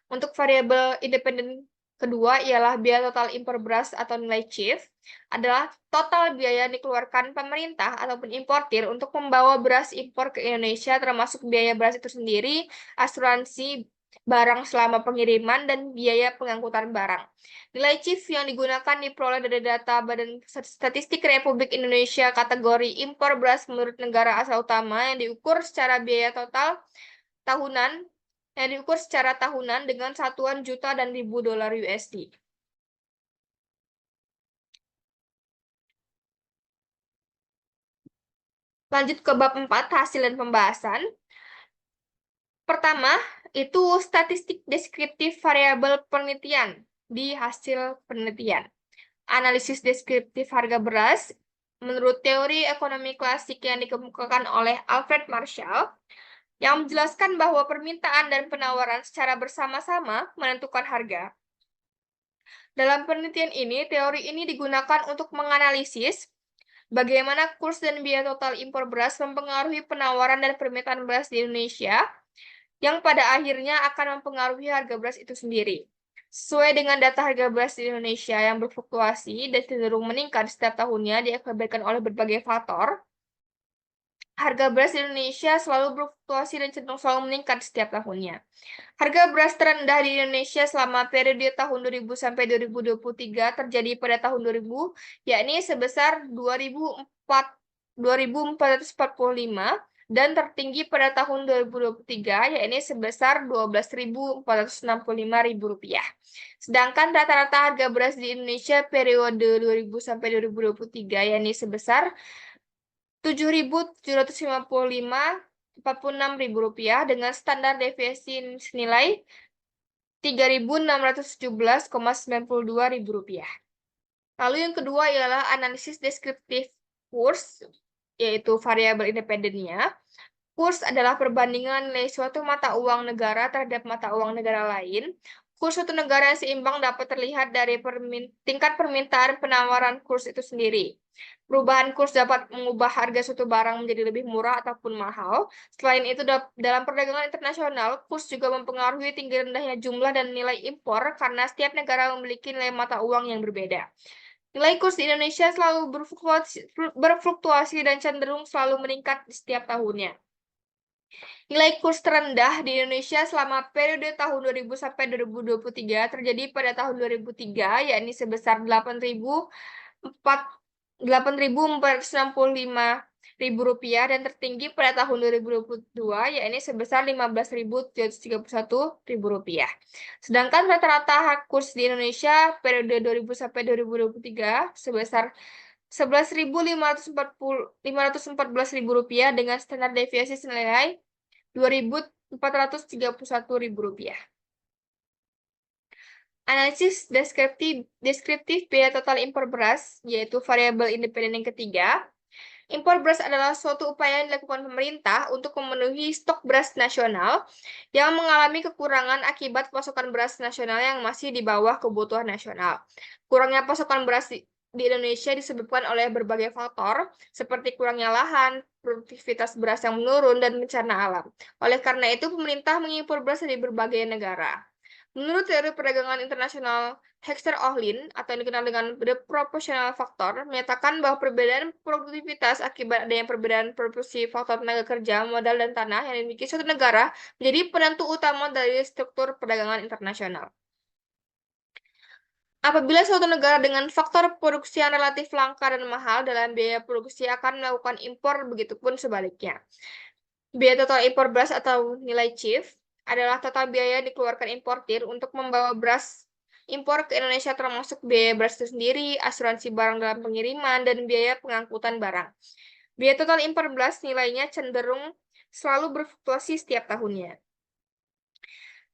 Untuk variabel independen kedua ialah biaya total impor beras atau nilai CIF, adalah total biaya yang dikeluarkan pemerintah ataupun importir untuk membawa beras impor ke Indonesia, termasuk biaya beras itu sendiri, asuransi barang selama pengiriman, dan biaya pengangkutan barang. Nilai CIF yang digunakan diperoleh dari data Badan Statistik Republik Indonesia kategori impor beras menurut negara asal utama yang diukur secara biaya total tahunan dengan satuan juta dan ribu dolar USD. Lanjut ke bab 4, hasil dan pembahasan. Pertama, itu statistik deskriptif variabel penelitian di hasil penelitian. Analisis deskriptif harga beras menurut teori ekonomi klasik yang dikemukakan oleh Alfred Marshall, yang menjelaskan bahwa permintaan dan penawaran secara bersama-sama menentukan harga. Dalam penelitian ini, teori ini digunakan untuk menganalisis bagaimana kurs dan biaya total impor beras mempengaruhi penawaran dan permintaan beras di Indonesia, yang pada akhirnya akan mempengaruhi harga beras itu sendiri. Sesuai dengan data harga beras di Indonesia yang berfluktuasi dan cenderung meningkat setiap tahunnya diakibatkan oleh berbagai faktor, harga beras di Indonesia selalu berfluktuasi dan cenderung selalu meningkat setiap tahunnya. Harga beras terendah di Indonesia selama periode tahun 2000 sampai 2023 terjadi pada tahun 2000, yakni sebesar 2.445, dan tertinggi pada tahun 2023, yakni sebesar Rp12.465. Sedangkan rata-rata harga beras di Indonesia periode 2000 sampai 2023, yakni sebesar Rp7.755,46 dengan standar deviasi senilai Rp3.617,92. Lalu yang kedua ialah analisis deskriptif kurs, yaitu variabel independennya. Kurs adalah perbandingan nilai suatu mata uang negara terhadap mata uang negara lain. Kurs suatu negara yang seimbang dapat terlihat dari tingkat permintaan penawaran kurs itu sendiri. Perubahan kurs dapat mengubah harga suatu barang menjadi lebih murah ataupun mahal. Selain itu, dalam perdagangan internasional, kurs juga mempengaruhi tinggi rendahnya jumlah dan nilai impor karena setiap negara memiliki nilai mata uang yang berbeda. Nilai kurs di Indonesia selalu berfluktuasi dan cenderung selalu meningkat di setiap tahunnya. Nilai kurs terendah di Indonesia selama periode tahun 2000 sampai 2023 terjadi pada tahun 2003, yakni sebesar Rp8.465 dan tertinggi pada tahun 2022, yakni sebesar Rp15.731. Sedangkan rata-rata kurs di Indonesia periode 2000 sampai 2023 sebesar Rp11.514.000 dengan standar deviasi senilai Rp2.431. Analisis deskriptif biaya total impor beras, yaitu variabel independen yang ketiga. Impor beras adalah suatu upaya yang dilakukan pemerintah untuk memenuhi stok beras nasional yang mengalami kekurangan akibat pasokan beras nasional yang masih di bawah kebutuhan nasional. Kurangnya pasokan beras di Indonesia disebabkan oleh berbagai faktor, seperti kurangnya lahan, produktivitas beras yang menurun, dan bencana alam. Oleh karena itu, pemerintah mengimpor beras dari berbagai negara. Menurut teori perdagangan internasional, Hector Ohlin, atau yang dikenal dengan The Proportional Factor, menyatakan bahwa perbedaan produktivitas akibat adanya perbedaan proporsi faktor tenaga kerja, modal, dan tanah yang dimiliki suatu negara menjadi penentu utama dari struktur perdagangan internasional. Apabila suatu negara dengan faktor produksi yang relatif langka dan mahal dalam biaya produksi akan melakukan impor, begitupun sebaliknya. Biaya total impor beras atau nilai CIF adalah total biaya yang dikeluarkan importir untuk membawa beras impor ke Indonesia, termasuk biaya beras itu sendiri, asuransi barang dalam pengiriman, dan biaya pengangkutan barang. Biaya total impor beras nilainya cenderung selalu berfluktuasi setiap tahunnya.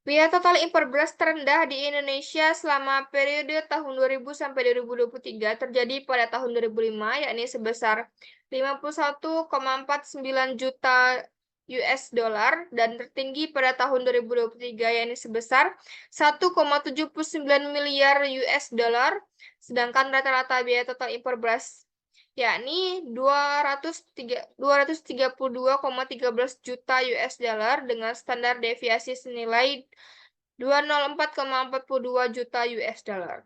Biaya total impor beras terendah di Indonesia selama periode tahun 2000 sampai 2023 terjadi pada tahun 2005, yakni sebesar 51,49 juta US dollar, dan tertinggi pada tahun 2023, yakni sebesar 1,79 miliar US dollar. Sedangkan rata-rata biaya total impor beras yakni 232,13 juta US dollar dengan standar deviasi senilai 204,42 juta US dollar.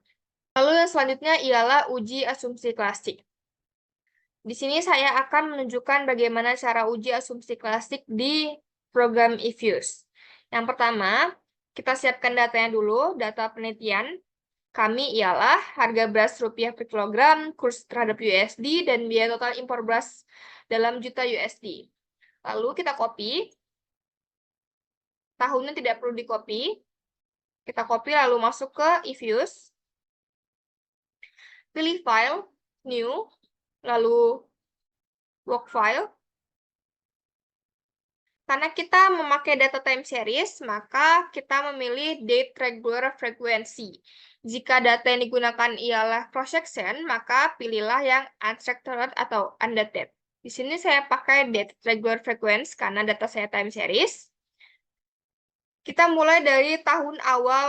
Lalu yang selanjutnya ialah uji asumsi klasik. Di sini saya akan menunjukkan bagaimana cara uji asumsi klasik di program eFuse. Yang pertama, Kita siapkan datanya dulu, data penelitian. Kami ialah harga beras rupiah per kilogram, kurs terhadap USD, dan biaya total impor beras dalam juta USD. Lalu kita copy. Tahunnya tidak perlu di-copy. Kita copy lalu masuk ke eViews. Pilih file, new, lalu work file. Karena kita memakai data time series, maka kita memilih date regular frequency. Jika data yang digunakan ialah cross section, maka pilihlah yang unstructured atau undated. Di sini saya pakai date regular frequency karena data saya time series. Kita mulai dari tahun awal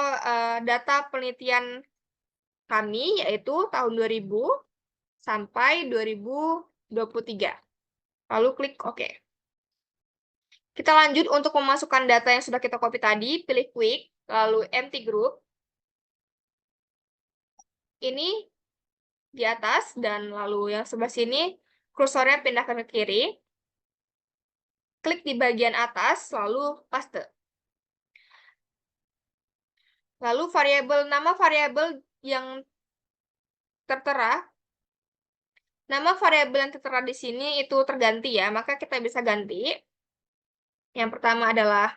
data penelitian kami, yaitu tahun 2000 sampai 2023. Lalu klik OK. Kita lanjut untuk memasukkan data yang sudah kita copy tadi, pilih quick, lalu empty group. Ini di atas, dan lalu yang sebelah sini, kursornya pindahkan ke kiri. Klik di bagian atas, lalu paste. Lalu nama variabel yang tertera, nama variabel yang tertera di sini itu terganti ya, maka kita bisa ganti. Yang pertama adalah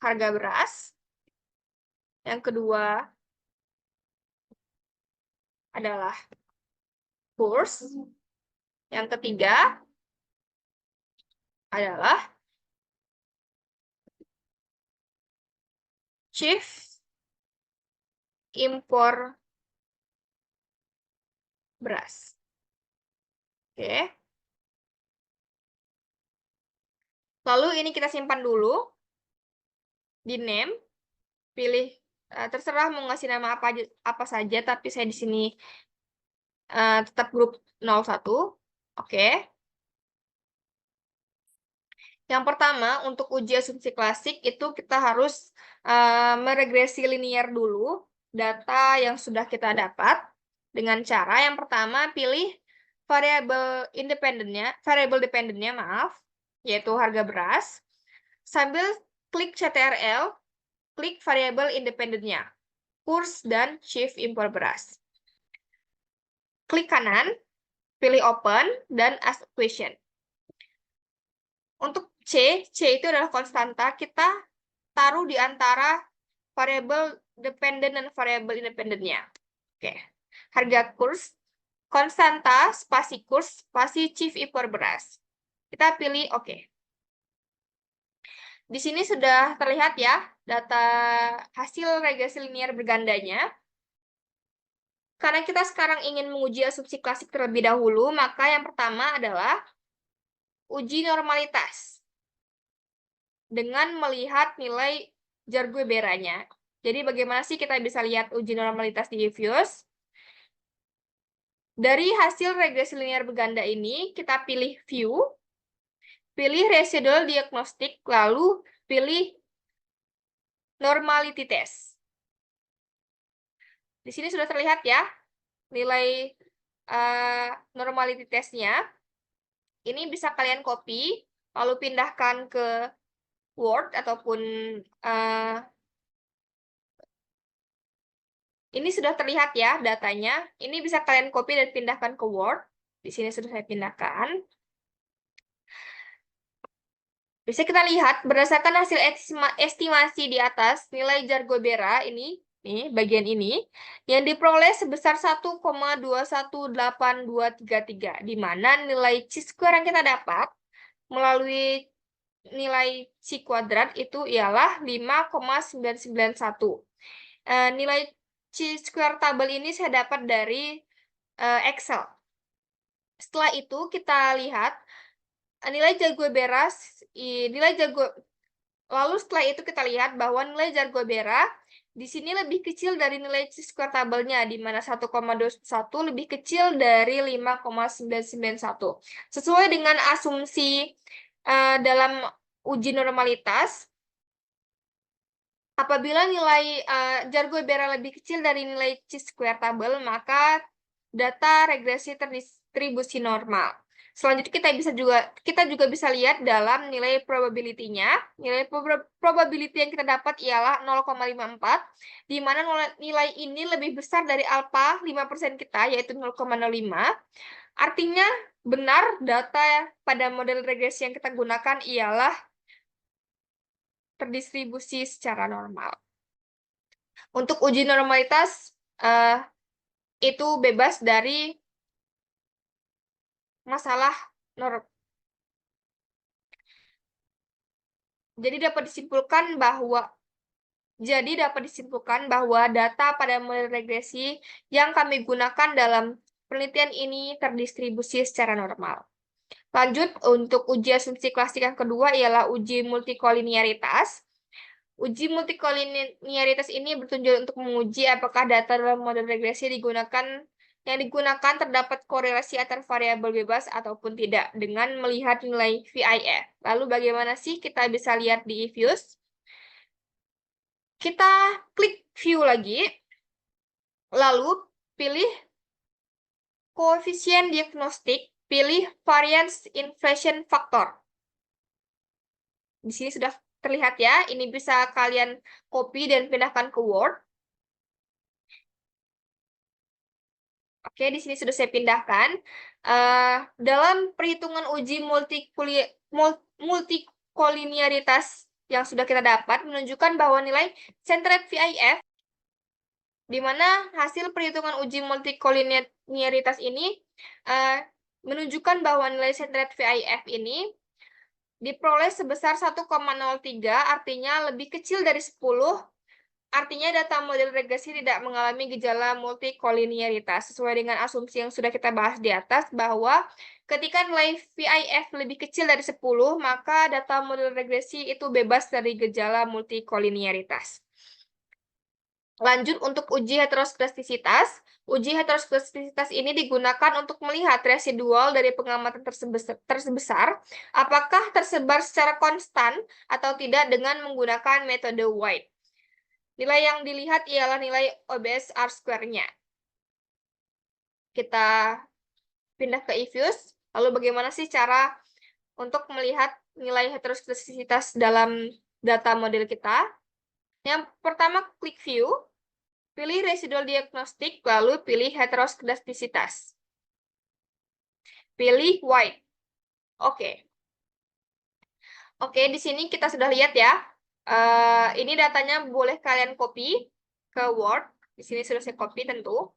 harga beras. Yang kedua adalah kurs. Yang ketiga adalah chief impor beras. Oke. Lalu ini kita simpan dulu. Di name, pilih terserah mau ngasih nama apa saja, tapi saya di sini tetap grup 01. Oke. Yang pertama, untuk uji asumsi klasik itu kita harus meregresi linear dulu data yang sudah kita dapat dengan cara yang pertama pilih variabel dependennya, maaf, yaitu harga beras. Sambil klik CTRL, klik variabel independennya, kurs dan chief impor beras. Klik kanan, pilih open, dan ask question. Untuk C itu adalah konstanta, kita taruh di antara variabel dependent dan variabel independennya. Oke. Harga kurs, konstanta, spasi kurs, spasi chief impor beras. Kita pilih oke. Di sini sudah terlihat ya data hasil regresi linear bergandanya. Karena kita sekarang ingin menguji asumsi klasik terlebih dahulu, maka yang pertama adalah uji normalitas dengan melihat nilai Jar-Gueberanya. Jadi bagaimana sih kita bisa lihat uji normalitas di eViews? Dari hasil regresi linear berganda ini, kita pilih view, pilih residual diagnostic, lalu pilih normality test. Di sini sudah terlihat ya nilai normality testnya. Ini bisa kalian copy, lalu pindahkan ke Word ataupun ini sudah terlihat ya datanya. Ini bisa kalian copy dan pindahkan ke Word. Di sini sudah saya pindahkan. Bisa kita lihat berdasarkan hasil estimasi di atas, nilai Jar-Guebera ini, nih bagian ini, yang diperoleh sebesar 1,218233, di mana nilai chi-square yang kita dapat melalui nilai chi kuadrat itu ialah 5,991. Nilai chi-square tabel ini saya dapat dari Excel. Setelah itu kita lihat nilai Jar-Guebera, lalu setelah itu kita lihat bahwa nilai Jar-Guebera di sini lebih kecil dari nilai chi-square tabelnya, di mana 1,21 lebih kecil dari 5,991. Sesuai dengan asumsi dalam uji normalitas, apabila nilai Jar-Guebera lebih kecil dari nilai chi-square tabel, maka data regresi terdistribusi normal. Selanjutnya kita juga bisa lihat dalam nilai probability-nya. Nilai probability yang kita dapat ialah 0,54, di mana nilai ini lebih besar dari alfa 5% kita, yaitu 0,05. Artinya benar data pada model regresi yang kita gunakan ialah terdistribusi secara normal. Untuk uji normalitas itu bebas dari masalah Jadi dapat disimpulkan bahwa data pada model regresi yang kami gunakan dalam penelitian ini terdistribusi secara normal. Lanjut, untuk uji asumsi klasik yang kedua ialah uji multikolinearitas. Uji multikolinearitas ini bertujuan untuk menguji apakah data dalam model regresi yang digunakan terdapat korelasi antar variabel bebas ataupun tidak dengan melihat nilai VIF. Lalu bagaimana sih kita bisa lihat di eViews? Kita klik view lagi, lalu pilih koefisien diagnostik, pilih variance inflation factor. Di sini sudah terlihat ya, ini bisa kalian copy dan pindahkan ke Word. Oke, di sini sudah saya pindahkan. Dalam perhitungan uji multikolinearitas yang sudah kita dapat menunjukkan bahwa nilai centered VIF, di mana hasil perhitungan uji multikolinearitas ini menunjukkan bahwa nilai centered VIF ini diperoleh sebesar 1,03, artinya lebih kecil dari 10. Artinya data model regresi tidak mengalami gejala multikolinearitas, sesuai dengan asumsi yang sudah kita bahas di atas, bahwa ketika nilai VIF lebih kecil dari 10, maka data model regresi itu bebas dari gejala multikolinearitas. Lanjut, untuk uji heteroskedastisitas. Uji heteroskedastisitas ini digunakan untuk melihat residual dari pengamatan tersebesar, apakah tersebar secara konstan atau tidak dengan menggunakan metode White. Nilai yang dilihat ialah nilai OBS R-square-nya. Kita pindah ke eViews. Lalu bagaimana sih cara untuk melihat nilai heteroskedastisitas dalam data model kita? Yang pertama, klik view, pilih residual diagnostik, lalu pilih heteroskedastisitas. Pilih white. Oke. Oke, di sini kita sudah lihat ya. Ini datanya boleh kalian copy ke Word. Di sini sudah saya copy tentu.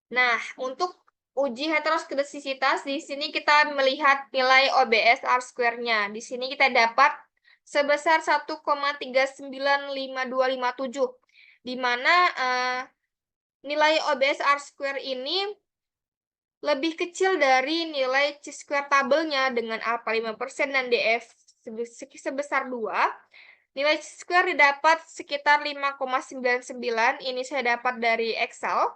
Nah, untuk uji heteroskedastisitas, di sini kita melihat nilai OBS R-square-nya. Di sini kita dapat sebesar 1,395257, di mana nilai OBS R-square ini lebih kecil dari nilai chi-square tabelnya dengan alpha 5% dan DF sebesar 2. Nilai chi-square didapat sekitar 5,99, ini saya dapat dari Excel.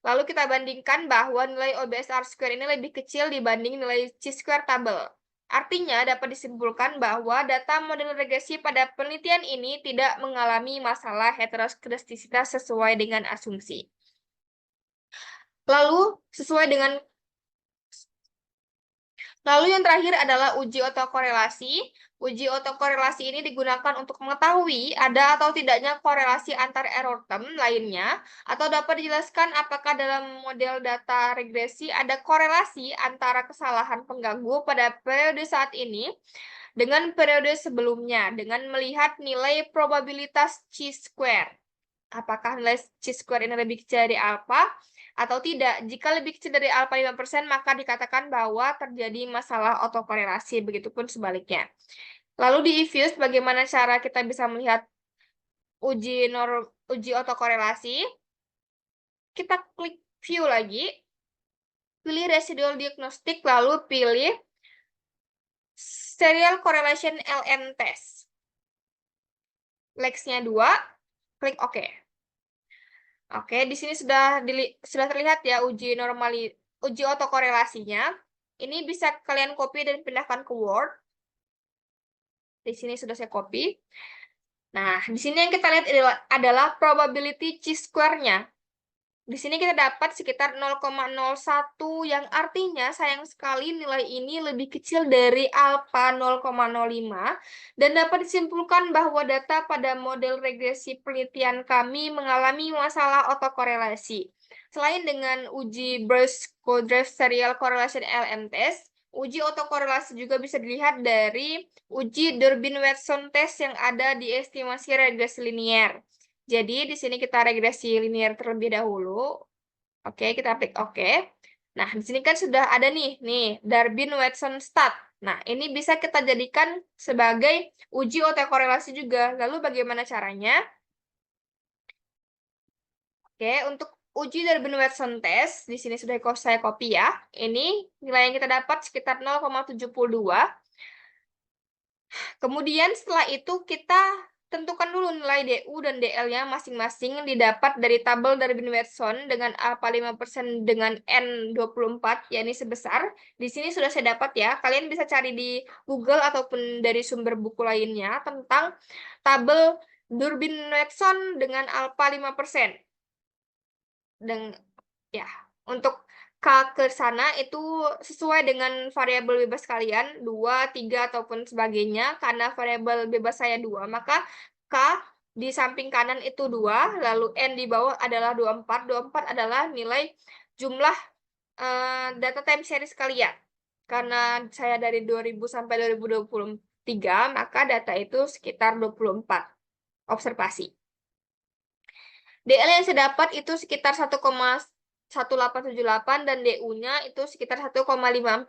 Lalu kita bandingkan bahwa nilai OBS R-square ini lebih kecil dibanding nilai chi-square tabel. Artinya dapat disimpulkan bahwa data model regresi pada penelitian ini tidak mengalami masalah heteroskedastisitas sesuai dengan asumsi. Lalu yang terakhir adalah uji otokorelasi. Uji otokorelasi ini digunakan untuk mengetahui ada atau tidaknya korelasi antar error term lainnya, atau dapat dijelaskan apakah dalam model data regresi ada korelasi antara kesalahan pengganggu pada periode saat ini dengan periode sebelumnya dengan melihat nilai probabilitas chi-square. Apakah nilai chi-square ini lebih kecil dari alpha atau tidak? Jika lebih kecil dari alpha 5%, maka dikatakan bahwa terjadi masalah otokorelasi, begitupun sebaliknya. Lalu di eViews, bagaimana cara kita bisa melihat uji otokorelasi? Kita klik view lagi, pilih residual diagnostik, lalu pilih serial correlation LN test. Lex-nya 2, klik OK. Oke, di sini sudah terlihat ya uji otokorelasinya. Ini bisa kalian copy dan pindahkan ke Word. Di sini sudah saya copy. Nah, di sini yang kita lihat adalah probability chi-square-nya. Di sini kita dapat sekitar 0,01 yang artinya sayang sekali nilai ini lebih kecil dari alfa 0,05 dan dapat disimpulkan bahwa data pada model regresi penelitian kami mengalami masalah otokorelasi. Selain dengan uji Burst-Kodrev Serial Correlation LM Test, uji otokorelasi juga bisa dilihat dari uji Durbin-Watson Test yang ada di estimasi regresi linier. Jadi di sini kita regresi linier terlebih dahulu. Oke, kita klik oke. Nah, di sini kan sudah ada nih Durbin-Watson stat. Nah, ini bisa kita jadikan sebagai uji otokorelasi juga. Lalu bagaimana caranya? Oke, untuk uji Durbin-Watson test, di sini sudah saya copy ya. Ini nilai yang kita dapat sekitar 0,72. Kemudian setelah itu kita tentukan dulu nilai DU dan DL-nya masing-masing didapat dari tabel Durbin-Watson dengan alfa 5% dengan N24, yakni sebesar. Di sini sudah saya dapat ya. Kalian bisa cari di Google ataupun dari sumber buku lainnya tentang tabel Durbin-Watson dengan alfa 5%. Dan ya, untuk K ke sana itu sesuai dengan variabel bebas kalian, 2, 3, ataupun sebagainya. Karena variabel bebas saya 2, maka K di samping kanan itu 2, lalu N di bawah adalah 24. 24 adalah nilai jumlah data time series kalian. Karena saya dari 2000 sampai 2023, maka data itu sekitar 24 observasi. DL yang saya dapat itu sekitar 1,1878 dan DU-nya itu sekitar 1,5464.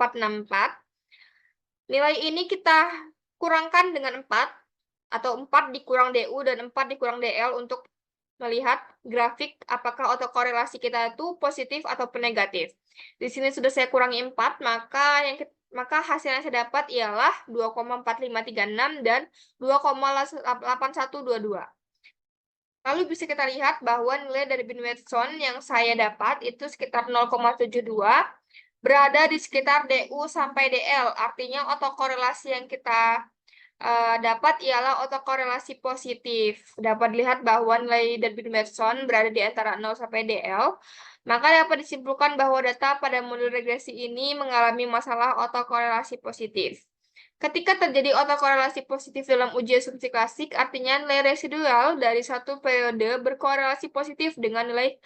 Nilai ini kita kurangkan dengan 4 atau 4 dikurang DU dan 4 dikurang DL untuk melihat grafik apakah autokorelasi kita itu positif ataupun negatif. Di sini sudah saya kurangi 4, maka hasil yang saya dapat ialah 2,4536 dan 2,8122. Lalu bisa kita lihat bahwa nilai dari Durbin-Watson yang saya dapat itu sekitar 0,72, berada di sekitar DU sampai DL. Artinya autokorelasi yang kita dapat ialah autokorelasi positif. Dapat dilihat bahwa nilai Durbin-Watson berada di antara 0 sampai DL. Maka dapat disimpulkan bahwa data pada model regresi ini mengalami masalah autokorelasi positif. Ketika terjadi autokorelasi positif dalam uji asumsi klasik, artinya nilai residual dari satu periode berkorelasi positif dengan nilai.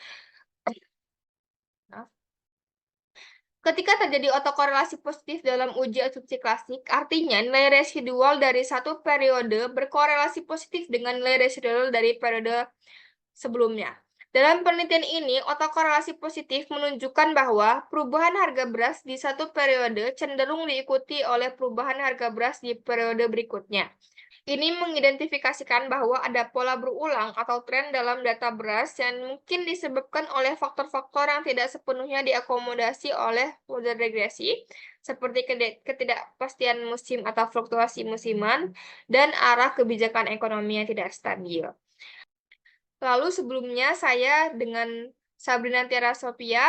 Ketika terjadi autokorelasi positif dalam uji asumsi klasik, artinya nilai residual dari satu periode berkorelasi positif dengan nilai residual dari periode sebelumnya. Dalam penelitian ini, autokorelasi positif menunjukkan bahwa perubahan harga beras di satu periode cenderung diikuti oleh perubahan harga beras di periode berikutnya. Ini mengidentifikasikan bahwa ada pola berulang atau tren dalam data beras yang mungkin disebabkan oleh faktor-faktor yang tidak sepenuhnya diakomodasi oleh model regresi, seperti ketidakpastian musim atau fluktuasi musiman, dan arah kebijakan ekonomi yang tidak stabil. Lalu sebelumnya saya dengan Sabrina Tiara Sophia,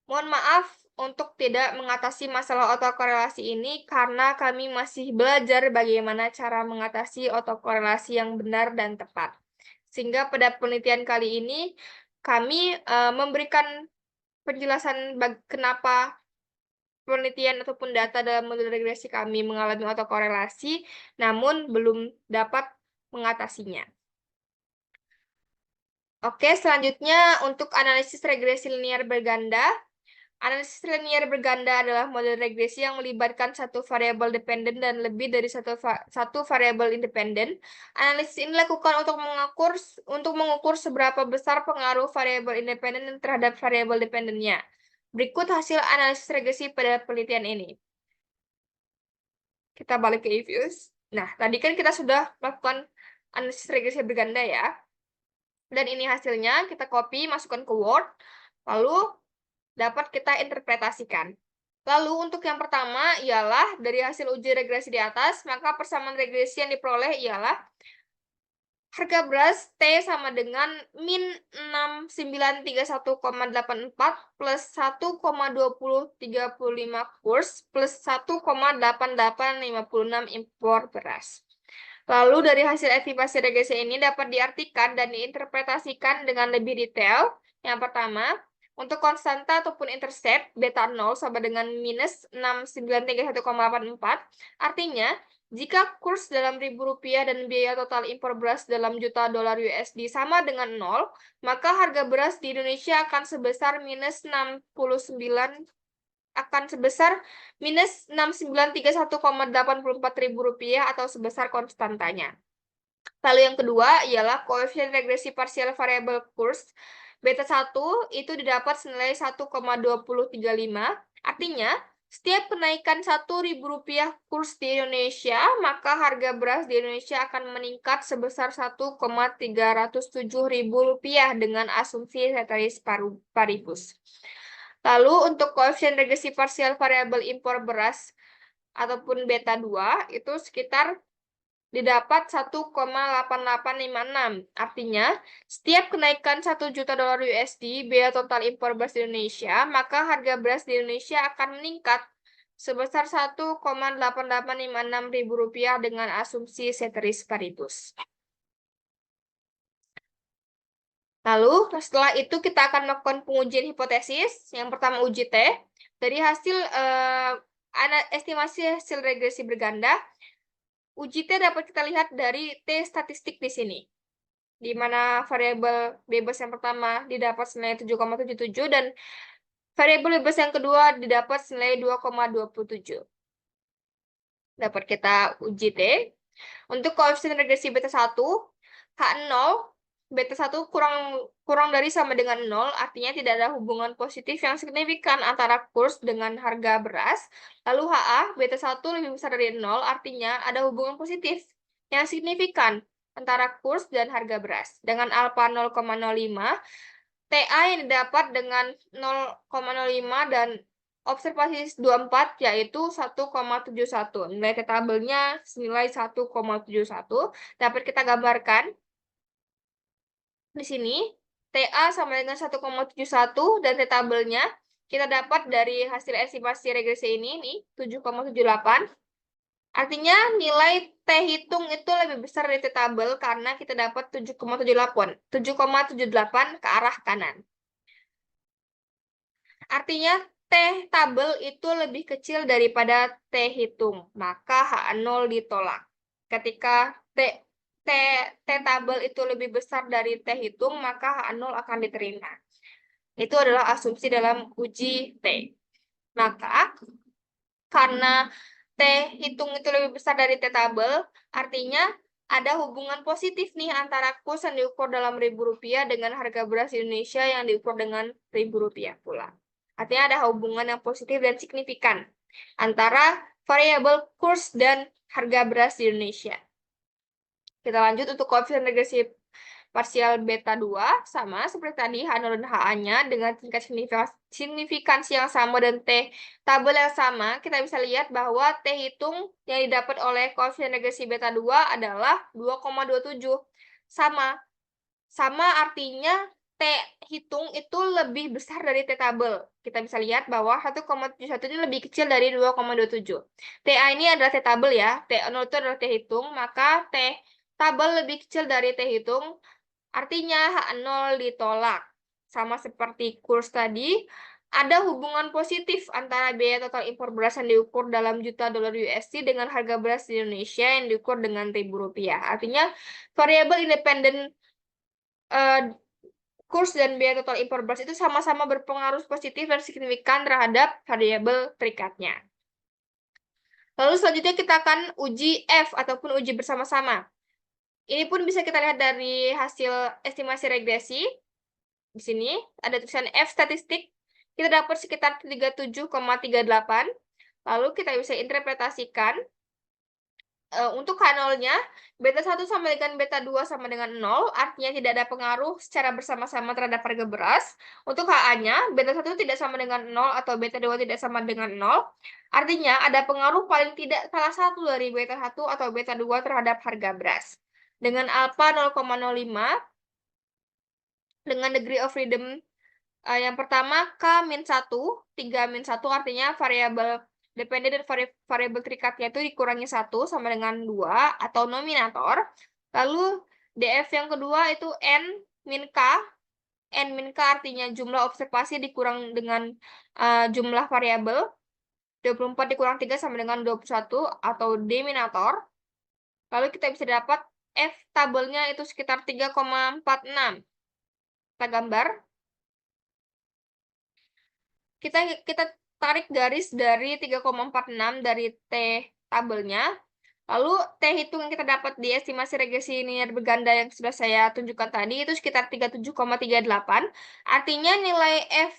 mohon maaf untuk tidak mengatasi masalah autokorelasi ini karena kami masih belajar bagaimana cara mengatasi autokorelasi yang benar dan tepat. Sehingga pada penelitian kali ini kami memberikan penjelasan kenapa penelitian ataupun data dalam model regresi kami mengalami autokorelasi, namun belum dapat mengatasinya. Oke, selanjutnya untuk analisis regresi linear berganda. Analisis linear berganda adalah model regresi yang melibatkan satu variabel dependen dan lebih dari satu variabel independen. Analisis ini dilakukan untuk mengukur seberapa besar pengaruh variabel independen terhadap variabel dependennya. Berikut hasil analisis regresi pada penelitian ini. Kita balik ke eViews. Nah, tadi kan kita sudah melakukan analisis regresi berganda ya. Dan ini hasilnya, kita copy, masukkan ke Word, lalu dapat kita interpretasikan. Lalu untuk yang pertama ialah dari hasil uji regresi di atas, maka persamaan regresi yang diperoleh ialah harga beras T sama dengan min 6931,84 plus 1,2035 kurs plus 1,8856 impor beras. Lalu dari hasil estimasi regresi ini dapat diartikan dan diinterpretasikan dengan lebih detail Yang pertama, untuk konstanta ataupun intercept beta 0 sama dengan minus 6931,84, artinya jika kurs dalam Rp1.000 dan biaya total impor beras dalam juta dolar USD sama dengan 0, maka harga beras di Indonesia akan sebesar minus 6931,84 ribu rupiah atau sebesar konstantanya. Lalu yang kedua ialah koefisien regresi parsial variabel kurs beta 1 itu didapat senilai 1,2035. Artinya, setiap kenaikan Rp1.000 kurs di Indonesia, maka harga beras di Indonesia akan meningkat sebesar Rp1,307.000 dengan asumsi ceteris paribus. Lalu untuk koefisien regresi parsial variabel impor beras ataupun beta 2 itu sekitar didapat 1,8856. Artinya, setiap kenaikan 1 juta dolar USD biaya total impor beras di Indonesia, maka harga beras di Indonesia akan meningkat sebesar 1,8856 ribu rupiah dengan asumsi ceteris paribus. Lalu, setelah itu kita akan melakukan pengujian hipotesis. Yang pertama uji T. Dari hasil estimasi hasil regresi berganda, uji T dapat kita lihat dari T statistik di sini, di mana variabel bebas yang pertama didapat senilai 7,77 dan variabel bebas yang kedua didapat senilai 2,27. Dapat kita uji T. Untuk koefisien regresi beta 1, H0, beta 1 kurang dari sama dengan 0, artinya tidak ada hubungan positif yang signifikan antara kurs dengan harga beras. Lalu HA, beta 1 lebih besar dari 0, artinya ada hubungan positif yang signifikan antara kurs dan harga beras. Dengan alfa 0,05, TA yang didapat dengan 0,05 dan observasi 24 yaitu 1,71. Nilai tabelnya senilai 1,71. Dapat kita gambarkan di sini. TA sama dengan 1,71 dan tabelnya kita dapat dari hasil estimasi regresi ini nih 7,78. Artinya nilai T hitung itu lebih besar dari T tabel karena kita dapat 7,78 ke arah kanan. Artinya T tabel itu lebih kecil daripada T hitung, maka H0 ditolak. Ketika T tabel itu lebih besar dari T hitung, maka H0 akan diterima. Itu adalah asumsi dalam uji T. Maka karena T hitung itu lebih besar dari T tabel, artinya ada hubungan positif nih antara kurs yang diukur dalam Rp1.000 dengan harga beras di Indonesia yang diukur dengan Rp1.000 pula. Artinya ada hubungan yang positif dan signifikan antara variabel kurs dan harga beras di Indonesia. Kita lanjut untuk koefisien regresi parsial beta 2 sama seperti tadi H0 dan HA-nya dengan tingkat signifikansi yang sama dan T tabel yang sama, kita bisa lihat bahwa T hitung yang didapat oleh koefisien regresi beta 2 adalah 2,27. Sama artinya T hitung itu lebih besar dari T tabel. Kita bisa lihat bahwa 1,71 ini lebih kecil dari 2,27. TA ini adalah T tabel ya, T0 itu adalah T hitung, maka T tabel lebih kecil dari T hitung. Artinya H0 ditolak. Sama seperti kurs tadi, ada hubungan positif antara biaya total impor beras yang diukur dalam juta dolar USD dengan harga beras di Indonesia yang diukur dengan Rp1.000. Artinya variabel independen kurs dan biaya total impor beras itu sama-sama berpengaruh positif dan signifikan terhadap variabel perikatnya. Lalu selanjutnya kita akan uji F ataupun uji bersama-sama. Ini pun bisa kita lihat dari hasil estimasi regresi. Di sini ada tulisan F statistik. Kita dapat sekitar 37,38. Lalu kita bisa interpretasikan untuk H0-nya, beta 1 sama dengan beta 2 sama dengan 0, artinya tidak ada pengaruh secara bersama-sama terhadap harga beras. Untuk HA-nya, beta 1 tidak sama dengan 0 atau beta 2 tidak sama dengan 0, artinya ada pengaruh paling tidak salah satu dari beta 1 atau beta 2 terhadap harga beras. Dengan alfa 0,05, dengan degree of freedom yang pertama K-1, 3-1 artinya variabel dependen dan variabel terikatnya itu dikurangi 1 sama dengan 2 atau nominator. Lalu DF yang kedua itu N min K N-K artinya jumlah observasi dikurang dengan jumlah variabel. 24 dikurang 3 sama dengan 21 atau denominator. Lalu kita bisa dapat F tabelnya itu sekitar 3,46. Kita gambar. Kita tarik garis dari 3,46 dari T tabelnya. Lalu T hitung yang kita dapat di estimasi regresi linear berganda yang sudah saya tunjukkan tadi itu sekitar 37,38. Artinya nilai F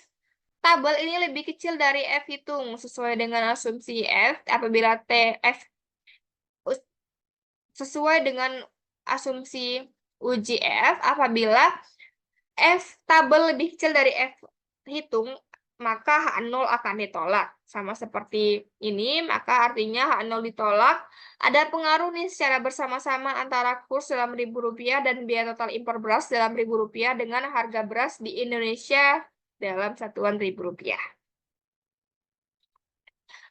tabel ini lebih kecil dari F hitung sesuai dengan asumsi F apabila F sesuai dengan asumsi uji F apabila F tabel lebih kecil dari F hitung maka H0 akan ditolak. Sama seperti ini, maka artinya H0 ditolak. Ada pengaruh nih secara bersama-sama antara kurs dalam Rp1.000 dan biaya total impor beras dalam Rp1.000 dengan harga beras di Indonesia dalam satuan Rp1.000.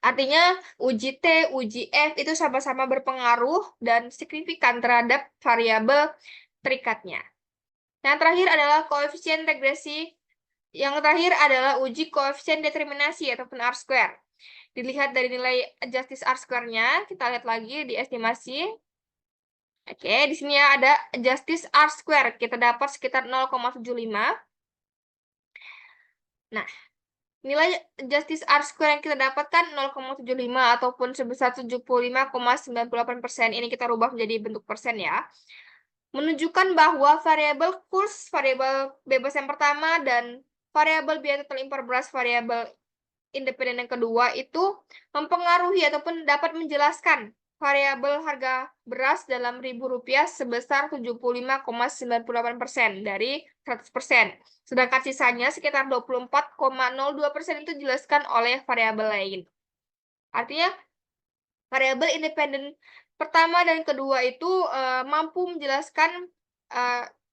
Artinya uji T, uji F itu sama-sama berpengaruh dan signifikan terhadap variabel terikatnya. Yang terakhir adalah koefisien regresi. Yang terakhir adalah uji koefisien determinasi ataupun R-square. Dilihat dari nilai justice R-square-nya, kita lihat lagi di estimasi. Oke, di sini ada justice R-square. Kita dapat sekitar 0,75. Nah, nilai justice R-square yang kita dapatkan 0,75 ataupun sebesar 75,98%. Ini kita rubah menjadi bentuk persen ya. Menunjukkan bahwa variabel kurs, variabel bebas yang pertama, dan variabel biaya total impor beras, variabel independen yang kedua itu mempengaruhi ataupun dapat menjelaskan variabel harga beras dalam Rp1.000 sebesar 75,98% dari 100%. Sedangkan sisanya sekitar 24,02% itu dijelaskan oleh variabel lain. Artinya variabel independen pertama dan kedua itu mampu menjelaskan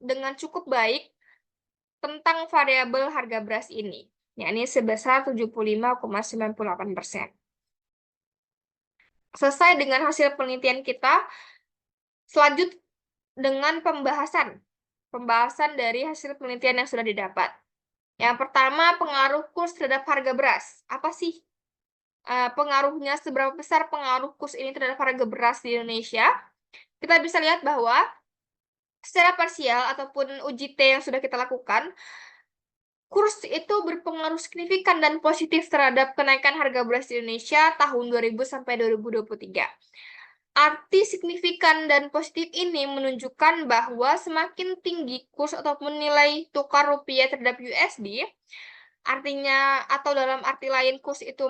dengan cukup baik tentang variabel harga beras ini, yakni sebesar 75,98%. Selesai dengan hasil penelitian kita, selanjut dengan pembahasan dari hasil penelitian yang sudah didapat. Yang pertama, pengaruh kurs terhadap harga beras. Apa sih pengaruhnya, seberapa besar pengaruh kurs ini terhadap harga beras di Indonesia? Kita bisa lihat bahwa secara parsial ataupun uji T yang sudah kita lakukan, kurs itu berpengaruh signifikan dan positif terhadap kenaikan harga beras di Indonesia tahun 2000 sampai 2023. Arti signifikan dan positif ini menunjukkan bahwa semakin tinggi kurs ataupun nilai tukar rupiah terhadap USD, artinya atau dalam arti lain kurs itu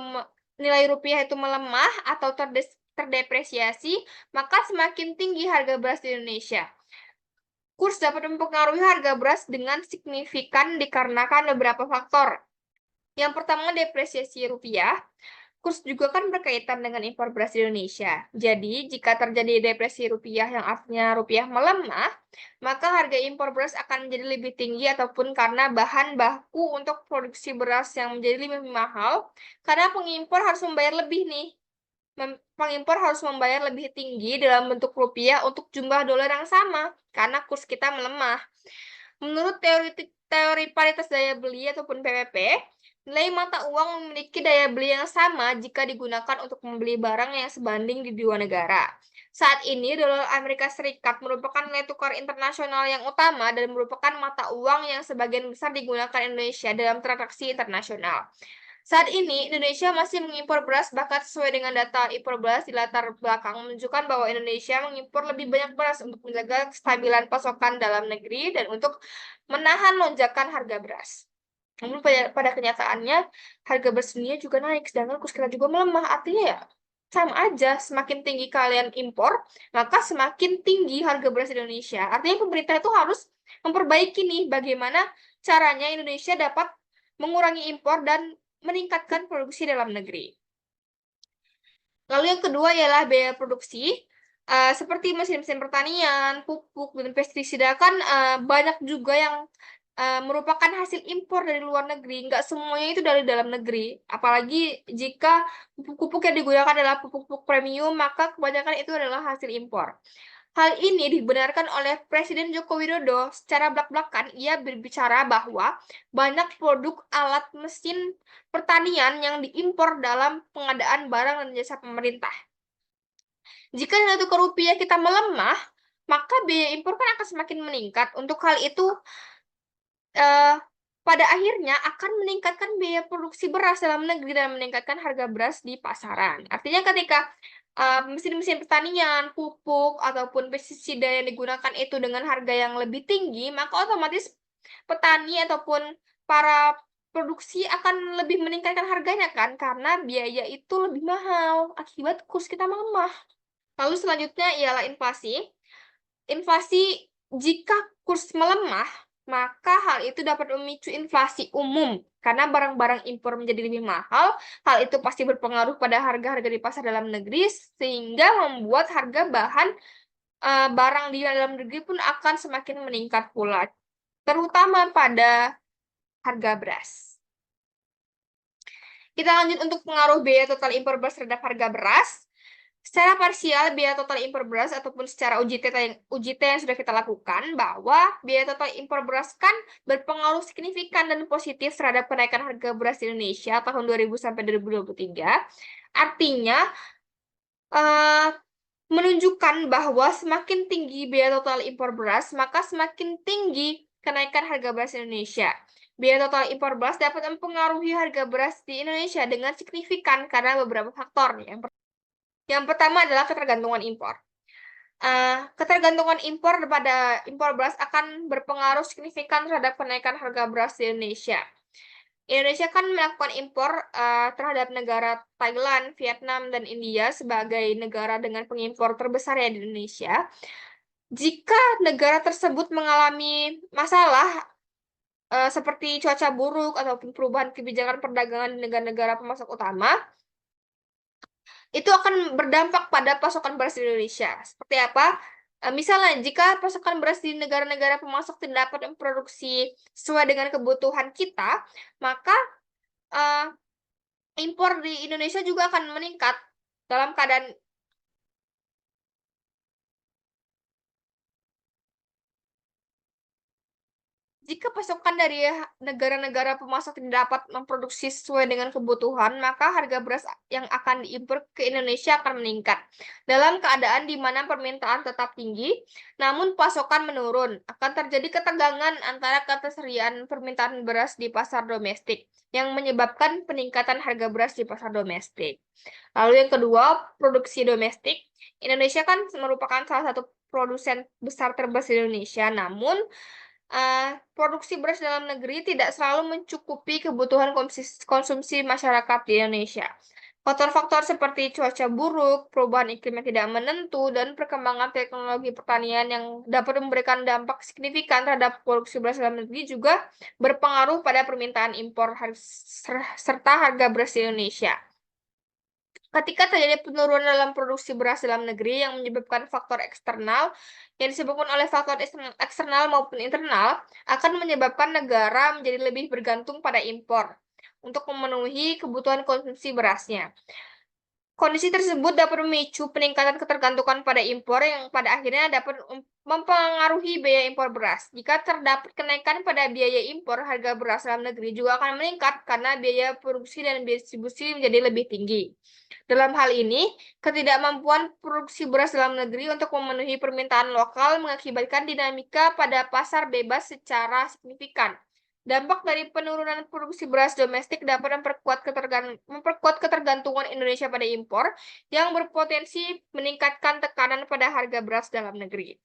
nilai rupiah itu melemah atau terdepresiasi, maka semakin tinggi harga beras di Indonesia. Kurs dapat mempengaruhi harga beras dengan signifikan dikarenakan beberapa faktor. Yang pertama, depresiasi rupiah. Kurs juga kan berkaitan dengan impor beras di Indonesia. Jadi, jika terjadi depresi rupiah yang artinya rupiah melemah, maka harga impor beras akan menjadi lebih tinggi ataupun karena bahan baku untuk produksi beras yang menjadi lebih mahal, karena pengimpor harus membayar lebih nih. Pengimpor harus membayar lebih tinggi dalam bentuk rupiah untuk jumlah dolar yang sama, karena kurs kita melemah. Menurut teori paritas daya beli ataupun PPP, nilai mata uang memiliki daya beli yang sama jika digunakan untuk membeli barang yang sebanding di dua negara. Saat ini, dolar Amerika Serikat merupakan nilai tukar internasional yang utama dan merupakan mata uang yang sebagian besar digunakan Indonesia dalam transaksi internasional. Saat ini, Indonesia masih mengimpor beras, bahkan sesuai dengan data impor beras di latar belakang menunjukkan bahwa Indonesia mengimpor lebih banyak beras untuk menjaga kestabilan pasokan dalam negeri dan untuk menahan lonjakan harga beras. Namun pada kenyataannya, harga beras dunia juga naik, sedangkan kurs kita juga melemah. Artinya ya, sama aja, semakin tinggi kalian impor, maka semakin tinggi harga beras di Indonesia. Artinya pemerintah itu harus memperbaiki nih bagaimana caranya Indonesia dapat mengurangi impor dan meningkatkan produksi dalam negeri. Lalu yang kedua ialah biaya produksi. Seperti mesin-mesin pertanian, pupuk, dan pestisida kan banyak juga yang merupakan hasil impor dari luar negeri. Nggak semuanya itu dari dalam negeri. Apalagi jika pupuk-pupuk yang digunakan adalah pupuk-pupuk premium, maka kebanyakan itu adalah hasil impor. Hal ini dibenarkan oleh Presiden Joko Widodo. Secara blak-blakan, ia berbicara bahwa banyak produk alat mesin pertanian yang diimpor dalam pengadaan barang dan jasa pemerintah. Jika nilai tukar rupiah kita melemah, maka biaya impor kan akan semakin meningkat. Untuk hal itu, eh, pada akhirnya akan meningkatkan biaya produksi beras dalam negeri dan meningkatkan harga beras di pasaran. Artinya ketika mesin-mesin pertanian, pupuk, ataupun pestisida yang digunakan itu dengan harga yang lebih tinggi, maka otomatis petani ataupun para produksi akan lebih meningkatkan harganya kan, karena biaya itu lebih mahal akibat kurs kita melemah. Lalu selanjutnya ialah inflasi. Inflasi, jika kurs melemah, maka hal itu dapat memicu inflasi umum karena barang-barang impor menjadi lebih mahal. Hal itu pasti berpengaruh pada harga-harga di pasar dalam negeri sehingga membuat harga bahan barang di dalam negeri pun akan semakin meningkat pula, terutama pada harga beras. Kita lanjut untuk pengaruh biaya total impor beras terhadap harga beras. Secara parsial, biaya total impor beras ataupun secara uji T yang sudah kita lakukan, bahwa biaya total impor beras kan berpengaruh signifikan dan positif terhadap kenaikan harga beras di Indonesia tahun 2000 sampai 2023. Artinya, menunjukkan bahwa semakin tinggi biaya total impor beras, maka semakin tinggi kenaikan harga beras di Indonesia. Biaya total impor beras dapat mempengaruhi harga beras di Indonesia dengan signifikan karena beberapa faktor. Yang pertama adalah ketergantungan impor. Ketergantungan impor pada impor beras akan berpengaruh signifikan terhadap kenaikan harga beras di Indonesia. Indonesia kan melakukan impor terhadap negara Thailand, Vietnam, dan India sebagai negara dengan pengimpor terbesar ya di Indonesia. Jika negara tersebut mengalami masalah seperti cuaca buruk ataupun perubahan kebijakan perdagangan di negara-negara pemasok utama, itu akan berdampak pada pasokan beras di Indonesia. Seperti apa? Misalnya, jika pasokan beras di negara-negara pemasok tidak dapat memproduksi sesuai dengan kebutuhan kita, maka impor di Indonesia juga akan meningkat dalam keadaan jika pasokan dari negara-negara pemasok tidak dapat memproduksi sesuai dengan kebutuhan, maka harga beras yang akan diimpor ke Indonesia akan meningkat. Dalam keadaan di mana permintaan tetap tinggi, namun pasokan menurun, akan terjadi ketegangan antara ketersediaan permintaan beras di pasar domestik, yang menyebabkan peningkatan harga beras di pasar domestik. Lalu yang kedua, produksi domestik. Indonesia kan merupakan salah satu produsen besar terbesar di Indonesia, namun produksi beras dalam negeri tidak selalu mencukupi kebutuhan konsumsi masyarakat di Indonesia. Faktor-faktor seperti cuaca buruk, perubahan iklim yang tidak menentu, dan perkembangan teknologi pertanian yang dapat memberikan dampak signifikan terhadap produksi beras dalam negeri juga berpengaruh pada permintaan impor serta harga beras di Indonesia. Ketika terjadi penurunan dalam produksi beras dalam negeri yang menyebabkan faktor eksternal, yang disebabkan oleh faktor eksternal maupun internal, akan menyebabkan negara menjadi lebih bergantung pada impor untuk memenuhi kebutuhan konsumsi berasnya. Kondisi tersebut dapat memicu peningkatan ketergantungan pada impor yang pada akhirnya dapat mempengaruhi biaya impor beras. Jika terdapat kenaikan pada biaya impor, harga beras dalam negeri juga akan meningkat karena biaya produksi dan biaya distribusi menjadi lebih tinggi. Dalam hal ini, ketidakmampuan produksi beras dalam negeri untuk memenuhi permintaan lokal mengakibatkan dinamika pada pasar bebas secara signifikan. Dampak dari penurunan produksi beras domestik dapat memperkuat ketergantungan Indonesia pada impor yang berpotensi meningkatkan tekanan pada harga beras dalam negeri.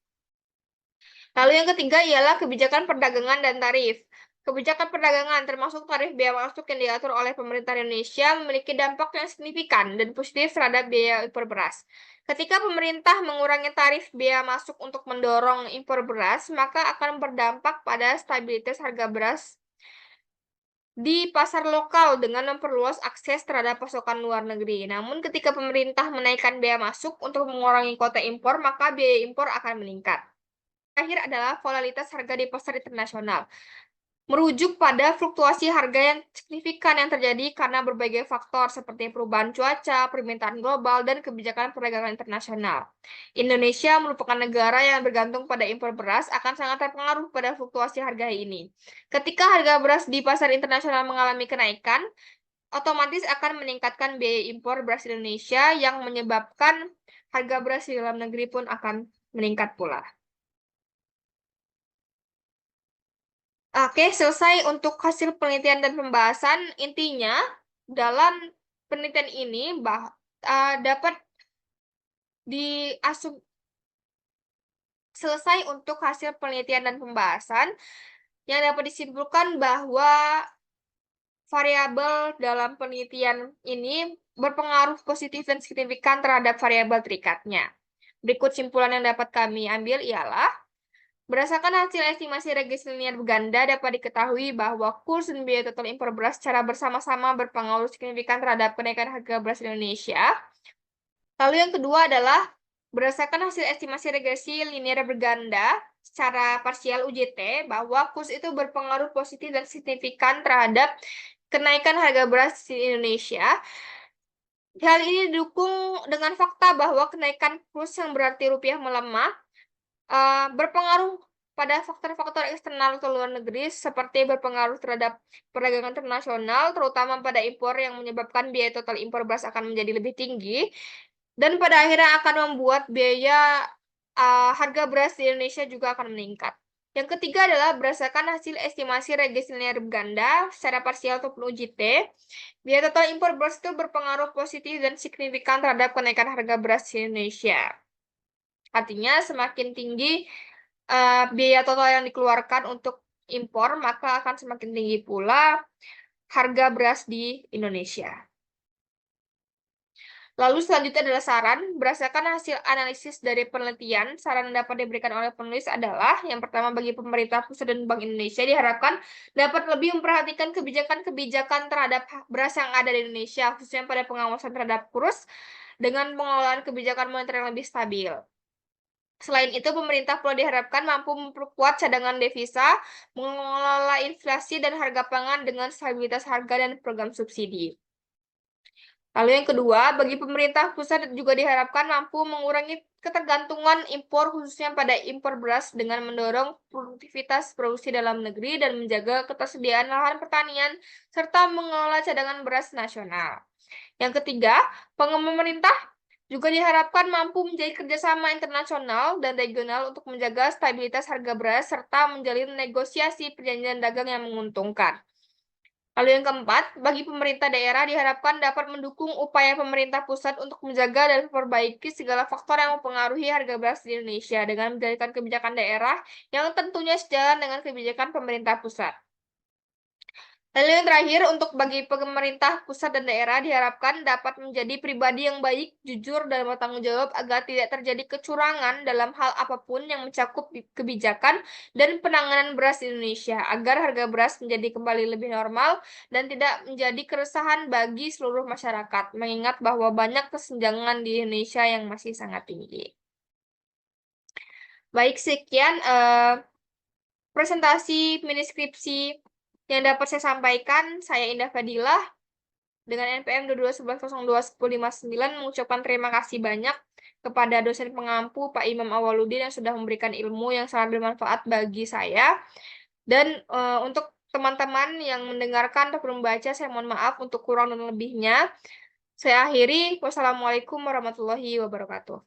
Lalu yang ketiga ialah kebijakan perdagangan dan tarif. Kebijakan perdagangan termasuk tarif bea masuk yang diatur oleh pemerintah Indonesia memiliki dampak yang signifikan dan positif terhadap biaya impor beras. Ketika pemerintah mengurangi tarif bea masuk untuk mendorong impor beras, maka akan berdampak pada stabilitas harga beras di pasar lokal dengan memperluas akses terhadap pasokan luar negeri. Namun ketika pemerintah menaikkan bea masuk untuk mengurangi kuota impor, maka biaya impor akan meningkat. Terakhir adalah volatilitas harga di pasar internasional. merujuk pada fluktuasi harga yang signifikan yang terjadi karena berbagai faktor seperti perubahan cuaca, permintaan global, dan kebijakan perdagangan internasional. Indonesia merupakan negara yang bergantung pada impor beras akan sangat terpengaruh pada fluktuasi harga ini. Ketika harga beras di pasar internasional mengalami kenaikan, otomatis akan meningkatkan biaya impor beras Indonesia yang menyebabkan harga beras di dalam negeri pun akan meningkat pula. Oke, selesai untuk hasil penelitian dan pembahasan. Intinya, dalam penelitian ini dapat diasum selesai untuk hasil penelitian dan pembahasan yang dapat disimpulkan bahwa variabel dalam penelitian ini berpengaruh positif dan signifikan terhadap variabel terikatnya. Berikut simpulan yang dapat kami ambil ialah berdasarkan hasil estimasi regresi linear berganda dapat diketahui bahwa kurs dan biaya total impor beras secara bersama-sama berpengaruh signifikan terhadap kenaikan harga beras Indonesia. Lalu yang kedua adalah berdasarkan hasil estimasi regresi linear berganda secara parsial UJT bahwa kurs itu berpengaruh positif dan signifikan terhadap kenaikan harga beras di Indonesia. Hal ini didukung dengan fakta bahwa kenaikan kurs yang berarti rupiah melemah berpengaruh pada faktor-faktor eksternal ke luar negeri seperti berpengaruh terhadap perdagangan internasional, terutama pada impor yang menyebabkan biaya total impor beras akan menjadi lebih tinggi, dan pada akhirnya akan membuat biaya harga beras di Indonesia juga akan meningkat. Yang ketiga adalah berdasarkan hasil estimasi regresi linear ganda secara parsial ataupun UJT, biaya total impor beras itu berpengaruh positif dan signifikan terhadap kenaikan harga beras di Indonesia. Artinya semakin tinggi biaya total yang dikeluarkan untuk impor, maka akan semakin tinggi pula harga beras di Indonesia. Lalu selanjutnya adalah saran. Berdasarkan hasil analisis dari penelitian, saran yang dapat diberikan oleh penulis adalah yang pertama bagi pemerintah pusat dan Bank Indonesia diharapkan dapat lebih memperhatikan kebijakan-kebijakan terhadap beras yang ada di Indonesia, khususnya pada pengawasan terhadap kurs dengan pengelolaan kebijakan moneter yang lebih stabil. Selain itu, pemerintah pula diharapkan mampu memperkuat cadangan devisa, mengelola inflasi dan harga pangan dengan stabilitas harga dan program subsidi. Lalu yang kedua, bagi pemerintah pusat juga diharapkan mampu mengurangi ketergantungan impor khususnya pada impor beras dengan mendorong produktivitas produksi dalam negeri dan menjaga ketersediaan lahan pertanian serta mengelola cadangan beras nasional. Yang ketiga, pemerintah juga diharapkan mampu menjadi kerjasama internasional dan regional untuk menjaga stabilitas harga beras serta menjalin negosiasi perjanjian dagang yang menguntungkan. Lalu yang keempat, bagi pemerintah daerah diharapkan dapat mendukung upaya pemerintah pusat untuk menjaga dan memperbaiki segala faktor yang mempengaruhi harga beras di Indonesia dengan menjalankan kebijakan daerah yang tentunya sejalan dengan kebijakan pemerintah pusat. Lalu yang terakhir, untuk bagi pemerintah pusat dan daerah diharapkan dapat menjadi pribadi yang baik, jujur, dan bertanggung jawab agar tidak terjadi kecurangan dalam hal apapun yang mencakup kebijakan dan penanganan beras di Indonesia, agar harga beras menjadi kembali lebih normal dan tidak menjadi keresahan bagi seluruh masyarakat, mengingat bahwa banyak kesenjangan di Indonesia yang masih sangat tinggi. Baik, sekian presentasi mini skripsi yang dapat saya sampaikan. Saya Indah Fadilah dengan NPM 2211021059 mengucapkan terima kasih banyak kepada dosen pengampu Pak Imam Awaludin yang sudah memberikan ilmu yang sangat bermanfaat bagi saya. Dan untuk teman-teman yang mendengarkan atau membaca, saya mohon maaf untuk kurang dan lebihnya. Saya akhiri. Wassalamualaikum warahmatullahi wabarakatuh.